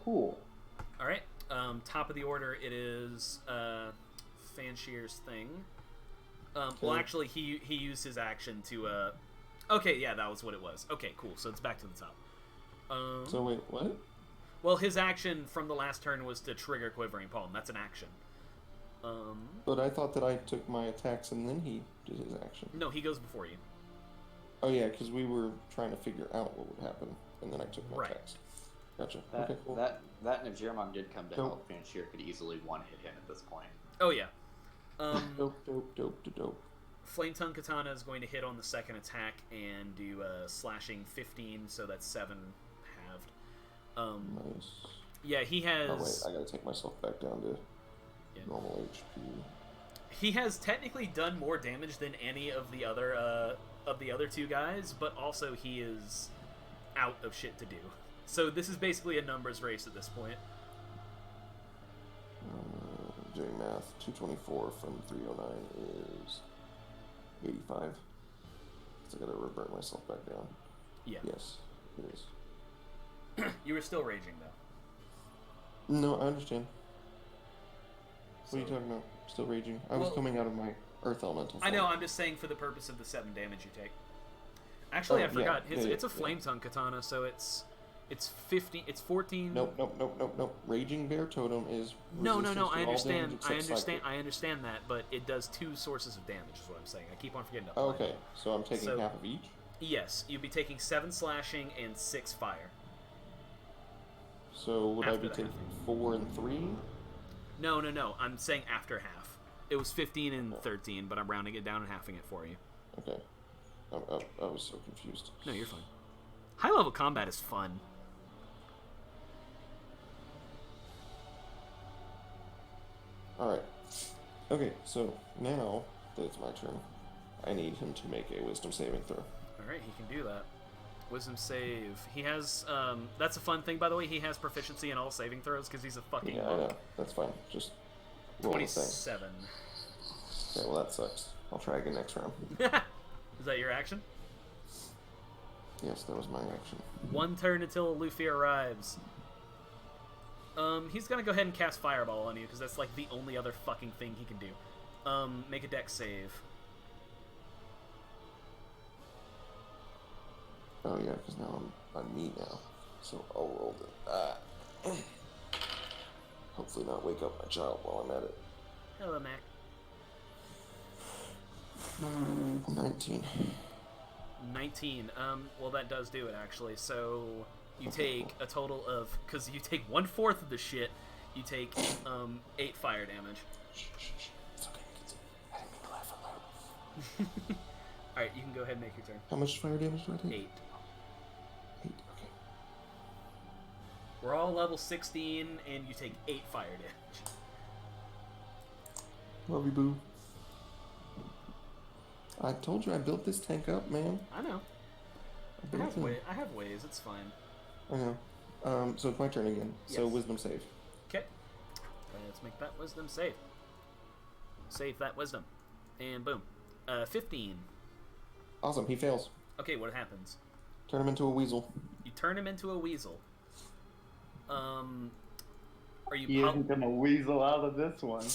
Cool. Alright, top of the order, it is Fanshir's thing. Well, Okay. actually, he used his action to... Okay, yeah, that was what it was. Okay, cool, so it's back to the top. So wait, what? Well, his action from the last turn was to trigger Quivering Palm. That's an action. But I thought that I took my attacks and then he did his action. No, he goes before you. Oh yeah, because we were trying to figure out what would happen, and then I took my Right. attacks. Gotcha. that, Okay, cool. that and if Jeremong did come to Dope. help, Fanshir could easily one-hit him at this point. Oh, yeah. Dope. Flame Tongue Katana is going to hit on the second attack and do slashing 15, so that's 7 halved. Nice. Yeah, he has... Oh wait, I gotta take myself back down to Yeah. normal HP. He has technically done more damage than any of the other 2 guys, but also he is out of shit to do. So this is basically a numbers race at this point. J math 224 from 309 is 85. So I gotta revert myself back down. Yeah. Yes, it is. You were still raging, though. No, I understand. What are you So- talking about? Still raging. I was Well- coming out of my Earth Elemental. I know, form. I'm just saying for the purpose of the 7 damage you take. Actually, Oh, I forgot. yeah, It's a yeah. Flame Tongue Katana, so it's 15. It's 14. Nope. Raging Bear Totem is No. resistance to I all understand. damage I except understand. psychic. I understand that, but it does 2 sources of damage. Is what I'm saying. I keep on forgetting to. Oh, apply okay, so I'm taking So- half of each. Yes, you'd be taking 7 slashing and 6 fire. So would I After be the taking half. 4 and 3? No. I'm saying after half. It was 15 and 13, but I'm rounding it down and halving it for you. Okay. I was so confused. No, you're fine. High level combat is fun. Alright. Okay, so now that it's my turn, I need him to make a wisdom saving throw. Alright, he can do that. Wisdom save. He has, that's a fun thing, by the way. He has proficiency in all saving throws because he's a fucking Yeah, I monk. know. That's fine. Just roll the thing. 27. Okay, well that sucks. I'll try again next round. Is that your action? Yes, that was my action. 1 turn until Luffy arrives. He's gonna go ahead and cast Fireball on you, because that's like the only other fucking thing he can do. Make a dex save. Oh yeah, because now I'm on me now. So I'll roll the... hopefully not wake up my child while I'm at it. Hello, Mac. 19. 19. Well, that does do it, actually. So, you take a total of... Because you take 1/4 of the shit, you take, 8 fire damage. Shh. It's okay. I didn't mean to laugh out loud. Alright, you can go ahead and make your turn. How much fire damage do I take? 8. 8, okay. We're all level 16, and you take 8 fire damage. Love you, boo. I told you I built this tank up, man. I know. I built it. I have ways, it's fine. I know. So it's my turn again. So Yes. wisdom save. Okay. Let's make that wisdom save. Save that wisdom. And boom. 15. Awesome, he fails. Okay, what happens? Turn him into a weasel. You turn him into a weasel. Are you He isn't gonna weasel out of this one.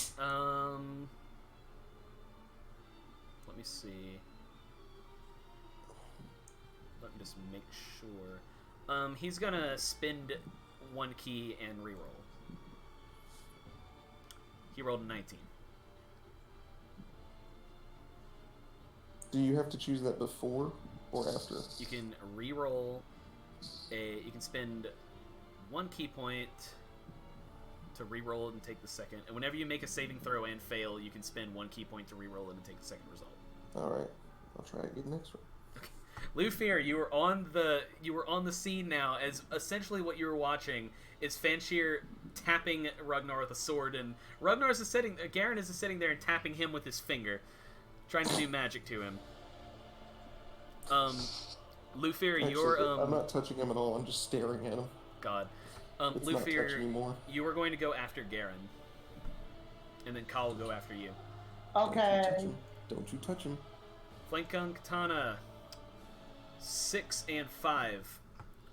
Let me see. Let me just make sure. He's gonna spend 1 key and reroll. He rolled a 19. Do you have to choose that before or after? You can re-roll you can spend 1 key point to re-roll it and take the second. And whenever you make a saving throw and fail, you can spend 1 key point to re-roll it and take the second result. Alright. I'll try to get the next one. Okay. Lufier, you were on the scene now, as essentially what you were watching is Fanshir tapping Ragnar with a sword, and Garen is sitting there and tapping him with his finger, trying to do magic to him. Lufier, Actually, you're I'm not touching him at all. I'm just staring at him. God. It's not touch Lufier, anymore. you are going to go after Garen, and then Kyle will go after you. Okay. Don't you touch him. Flank gun katana. 6 and 5.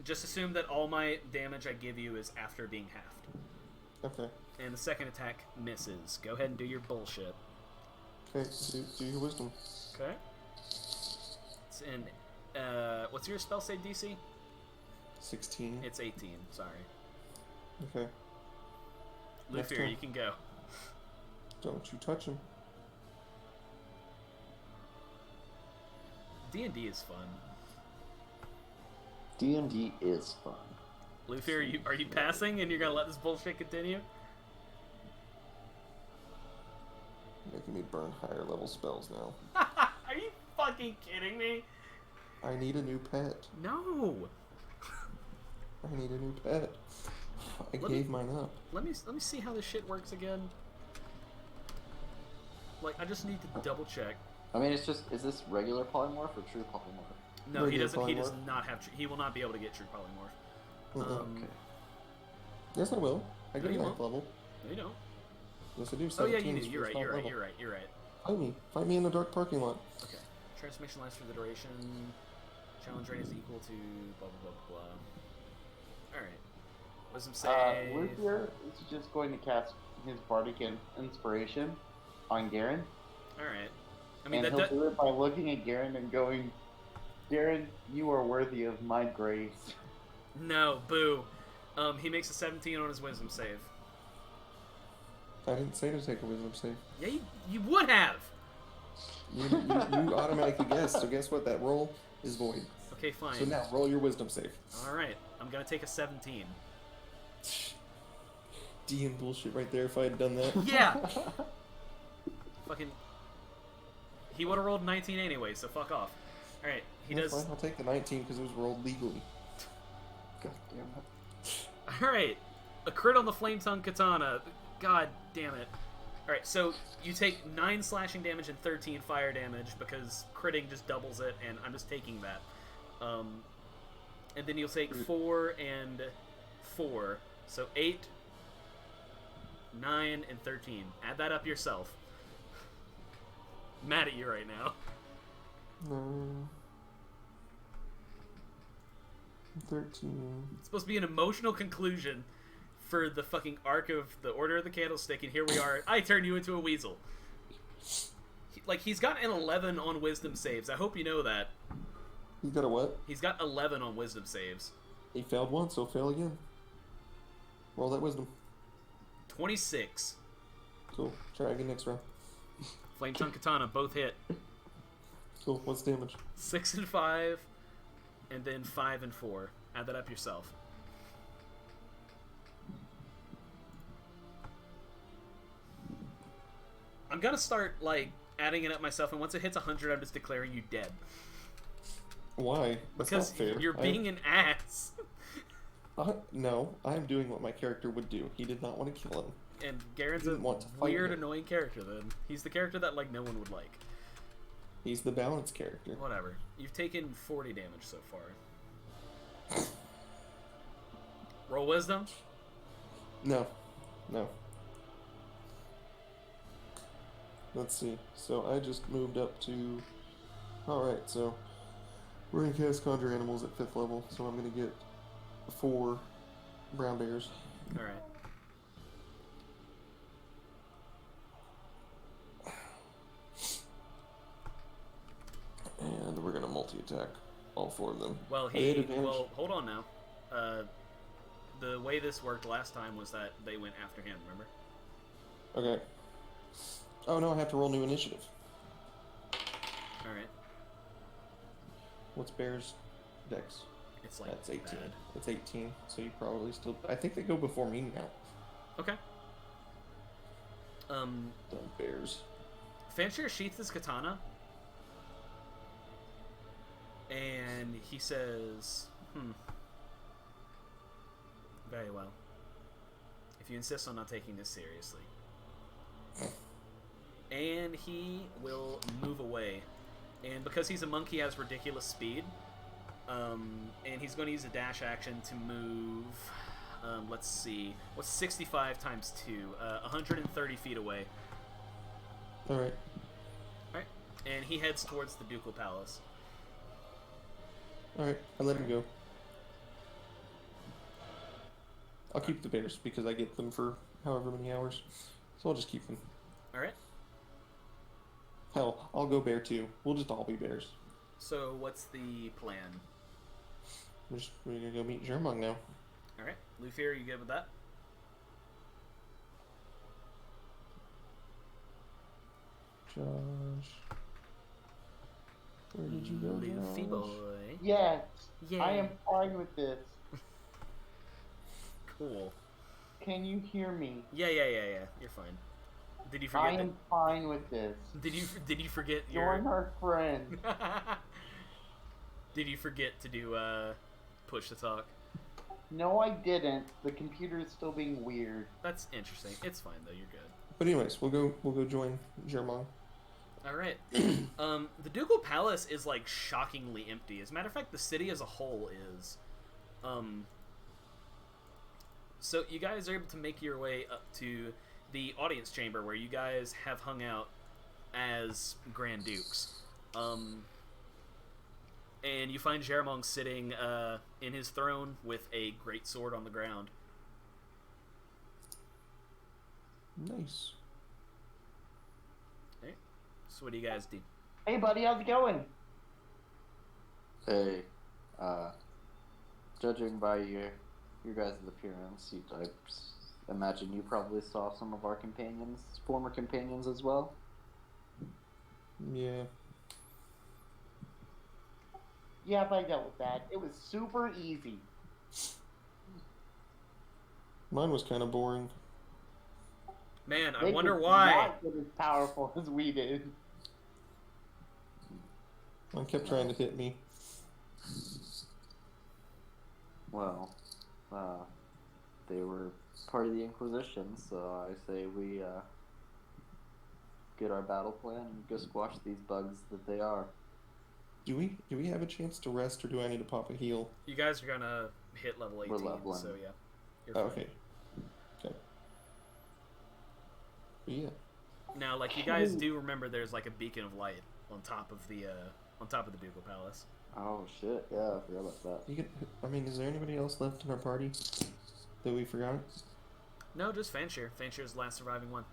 Just assume that all my damage I give you is after being halved. Okay. And the second attack misses. Go ahead and do your bullshit. Okay, do your wisdom. Okay. It's in. What's your spell save DC? 16. It's 18. Sorry. Okay. Next Lufier, turn. you can go. Don't you touch him. D&D is fun. D&D is fun. Lufier, are you passing and you're gonna let this bullshit continue? Making me burn higher level spells now. Are you fucking kidding me? I need a new pet. No. I need a new pet. I Let gave me- mine up. Let me see how this shit works again. Like, I just need to double check. I mean, is this regular polymorph or true polymorph? No, he Regular doesn't. He does polymorph? not have. He will not be able to get true polymorph. Okay. Yes, I will. I No, get you 9th won't. level. No, you don't. Yes, I do. Oh yeah, you 17 do. is You're right. first You're right. level. You're right. You're right. Fight me. Fight me in the dark parking lot. Okay. Transformation lasts for the duration. Challenge rate is equal to blah blah blah blah. All right. Wisdom save. Lucier is just going to cast his bardic inspiration on Garen. All right. I mean, and he'll do it by looking at Garen and going, Garen, you are worthy of my grace. No, boo. He makes a 17 on his wisdom save. I didn't say to take a wisdom save. Yeah, you would have. You automatically guessed, so guess what? That roll is void. Okay, fine. So now roll your wisdom save. All right. I'm gonna take a 17. DM bullshit right there if I had done that. Yeah. Fucking. He would have rolled 19 anyway, so fuck off. All right. He That's does. fine. I'll take the 19 because it was rolled legally. God damn it. All right. A crit on the flame tongue katana. God damn it. All right. So you take 9 slashing damage and 13 fire damage because critting just doubles it, and I'm just taking that. And then you'll take 4 and 4, so 8, 9, and 13. Add that up yourself. Mad at you right now. No. 13. It's supposed to be an emotional conclusion for the fucking arc of the Order of the Candlestick, and here we are. I turned you into a weasel. He's got an 11 on wisdom saves. I hope you know that. He's got a what? He's got 11 on wisdom saves. He failed once, so fail again. Roll that wisdom. 26. Cool. Try again next round. Flame Tongue Katana, both hit. Cool. What's damage? 6 and 5, and then 5 and 4. Add that up yourself. I'm gonna start, adding it up myself, and once it hits 100, I'm just declaring you dead. Why? That's Because not fair. you're being an ass. No, I'm doing what my character would do. He did not want to kill him. And Garen's He a didn't want to fight weird, him. annoying character, then. He's the character that, no one would like. He's the balanced character. Whatever. You've taken 40 damage so far. Roll wisdom? No. Let's see. So I just moved up to... Alright, so... We're going to cast Conjure Animals at 5th level, so I'm going to get 4 brown bears. Alright. And we're going to multi-attack all 4 of them. Well, Are they at advantage? hold on now. The way this worked last time was that they went after him, remember? Okay. Oh no, I have to roll new initiative. Alright. What's Bear's dex? It's like That's 18. bad. It's 18, so you probably still... I think they go before me now. Okay. Dumb Bears. Fanshir sheaths his katana, and he says, very well. If you insist on not taking this seriously. And he will move away. And because he's a monk, he has ridiculous speed. And he's going to use a dash action to move, let's see, what's 65 times 2? 130 feet away. Alright. Alright. And he heads towards the Ducal Palace. Alright, I let him go. I'll keep the bears because I get them for however many hours. So I'll just keep them. Alright. Hell, I'll go bear too. We'll just all be bears. So what's the plan? We're gonna go meet Germong now. Alright. Luffy, are you good with that? Josh. Where did you go, Luffy Josh? boy. Yes. Yeah. I am fine with this. Cool. Can you hear me? Yeah. You're fine. Did you I forget? am fine with this. Did you forget your? Join our friend. Did you forget to do push to talk? No, I didn't. The computer is still being weird. That's interesting. It's fine though. You're good. But anyways, we'll go join Germong. All right. The Ducal Palace is like shockingly empty. As a matter of fact, the city as a whole is. So you guys are able to make your way up to the audience chamber where you guys have hung out as Grand Dukes. And you find Jeramong sitting in his throne with a great sword on the ground. Nice. Okay. So what do you guys do? Hey, buddy, how's it going? Hey, judging by your guys' appearance, I imagine you probably saw some of our former companions as well? Yeah. Yep, I dealt with that. It was super easy. Mine was kind of boring. Man, I They wonder could why. not get as powerful as we did. One kept trying to hit me. Well, they were part of the Inquisition, so I say we get our battle plan and go squash these bugs that they are. Do we have a chance to rest, or do I need to pop a heal? You guys are gonna hit level 18, leveling. so yeah. You're Oh, fine. okay. Okay. But yeah. Now, like, you guys do remember there's like a beacon of light on top of the Ducal Palace. Oh shit! Yeah, I forgot about that. You can. I mean, is there anybody else left in our party that we forgot? No, just Fanshir. Fanshir's the last surviving one.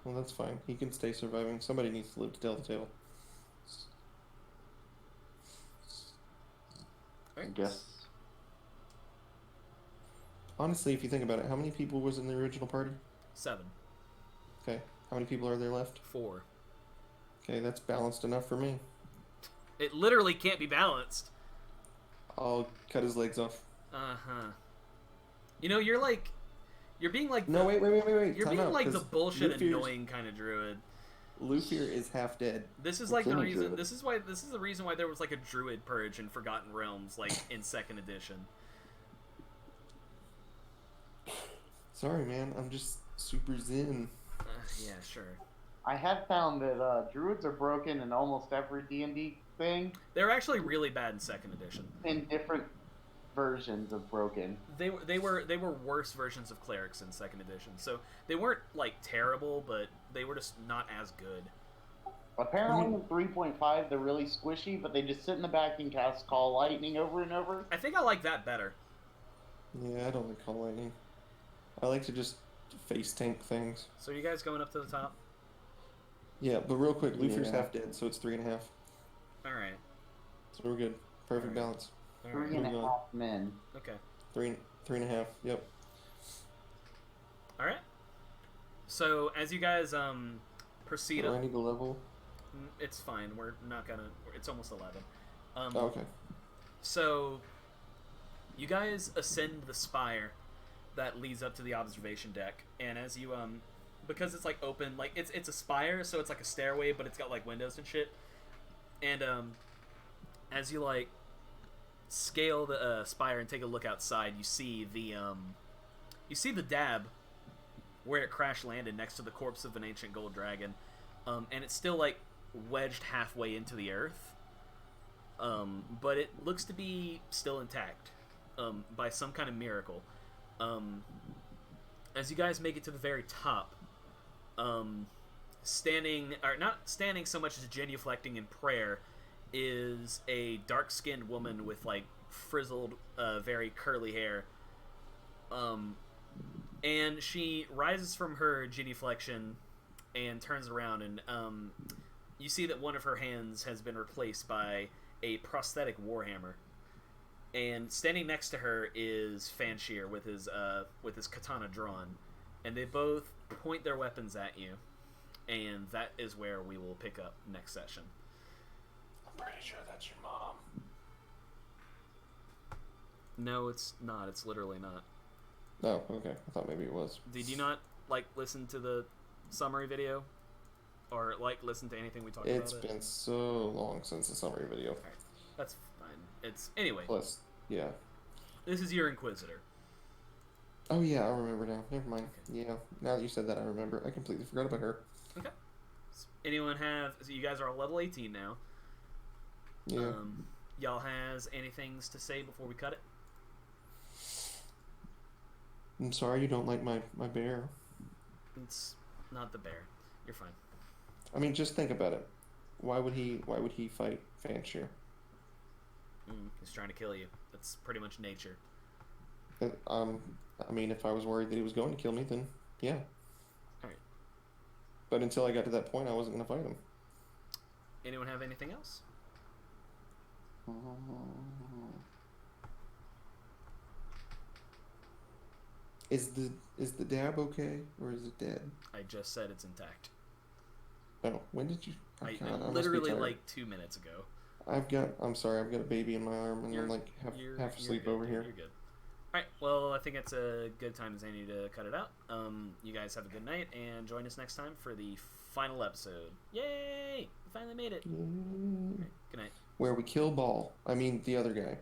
Well, that's fine. He can stay surviving. Somebody needs to live to tell the tale. I guess. Honestly, if you think about it, how many people was in the original party? 7. Okay. How many people are there left? 4. Okay, that's balanced enough for me. It literally can't be balanced. I'll cut his legs off. Uh-huh. You know, you're being like No, wait. You're Time being out, like the 'cause bullshit Lufir's- annoying kind of druid. Lufir is half dead. This is like the What's in a reason. druid? This is the reason why there was like a druid purge in Forgotten Realms, like in 2nd edition. Sorry, man. I'm just super zen. Yeah, sure. I have found that druids are broken in almost every D&D thing, They're actually really bad in 2nd edition. in different versions of broken. They were worse versions of clerics in 2nd edition. So they weren't like terrible, but they were just not as good. Apparently in 3.5 they're really squishy, but they just sit in the back and cast Call Lightning over and over. I think I like that better. Yeah, I don't like Call Lightning. I like to just face tank things. So are you guys going up to the top? Yeah, but real quick, Lufir's Yeah. half dead, so it's 3.5. All right. So we're good. Perfect Alright. balance. All 3.5 right. men. Okay. 3.5. Yep. All right. So as you guys proceed Do up, I need to level? it's fine. We're not gonna. It's almost 11. Okay. So, you guys ascend the spire that leads up to the observation deck, and as you because it's like open, like it's a spire, so it's like a stairway, but it's got like windows and shit. And as you like scale the spire and take a look outside, you see the dab where it crash landed next to the corpse of an ancient gold dragon, and it's still like wedged halfway into the earth, but it looks to be still intact by some kind of miracle. As you guys make it to the very top, standing, or not standing so much as genuflecting in prayer, is a dark-skinned woman with like frizzled, very curly hair. And she rises from her genuflection and turns around, and you see that one of her hands has been replaced by a prosthetic warhammer. And standing next to her is Fanshir with his katana drawn, and they both point their weapons at you, and that is where we will pick up next session. I'm pretty sure that's your mom. No, it's not. It's literally not. Oh, okay. I thought maybe it was. Did you not like listen to the summary video, or like listen to anything we talked about? It's been so long since the summary video. All right. That's fine. It's anyway. Plus, yeah. This is your Inquisitor. Oh yeah, I remember now. Never mind. Okay. Yeah, now that you said that, I remember. I completely forgot about her. Okay. Anyone have? So you guys are all level 18 now. Yeah. Y'all has anything to say before we cut it? I'm sorry you don't like my bear. It's not the bear. You're fine. I mean, just think about it. Why would he fight Fanshir? He's trying to kill you. That's pretty much nature. I mean, if I was worried that he was going to kill me, then yeah. Alright. But until I got to that point, I wasn't going to fight him. Anyone have anything else? Is the dab okay, or is it dead? I just said it's intact. Oh, when did you? Oh, God, I must be literally tired. like 2 minutes ago. I'm sorry, I've got a baby in my arm, and I'm like half asleep good, over here. You're good. Alright, well, I think it's a good time, Zany, to cut it out. You guys have a good night, and join us next time for the final episode. Yay! We finally made it. Yay. Right, good night. Where we kill Ball. I mean, the other guy.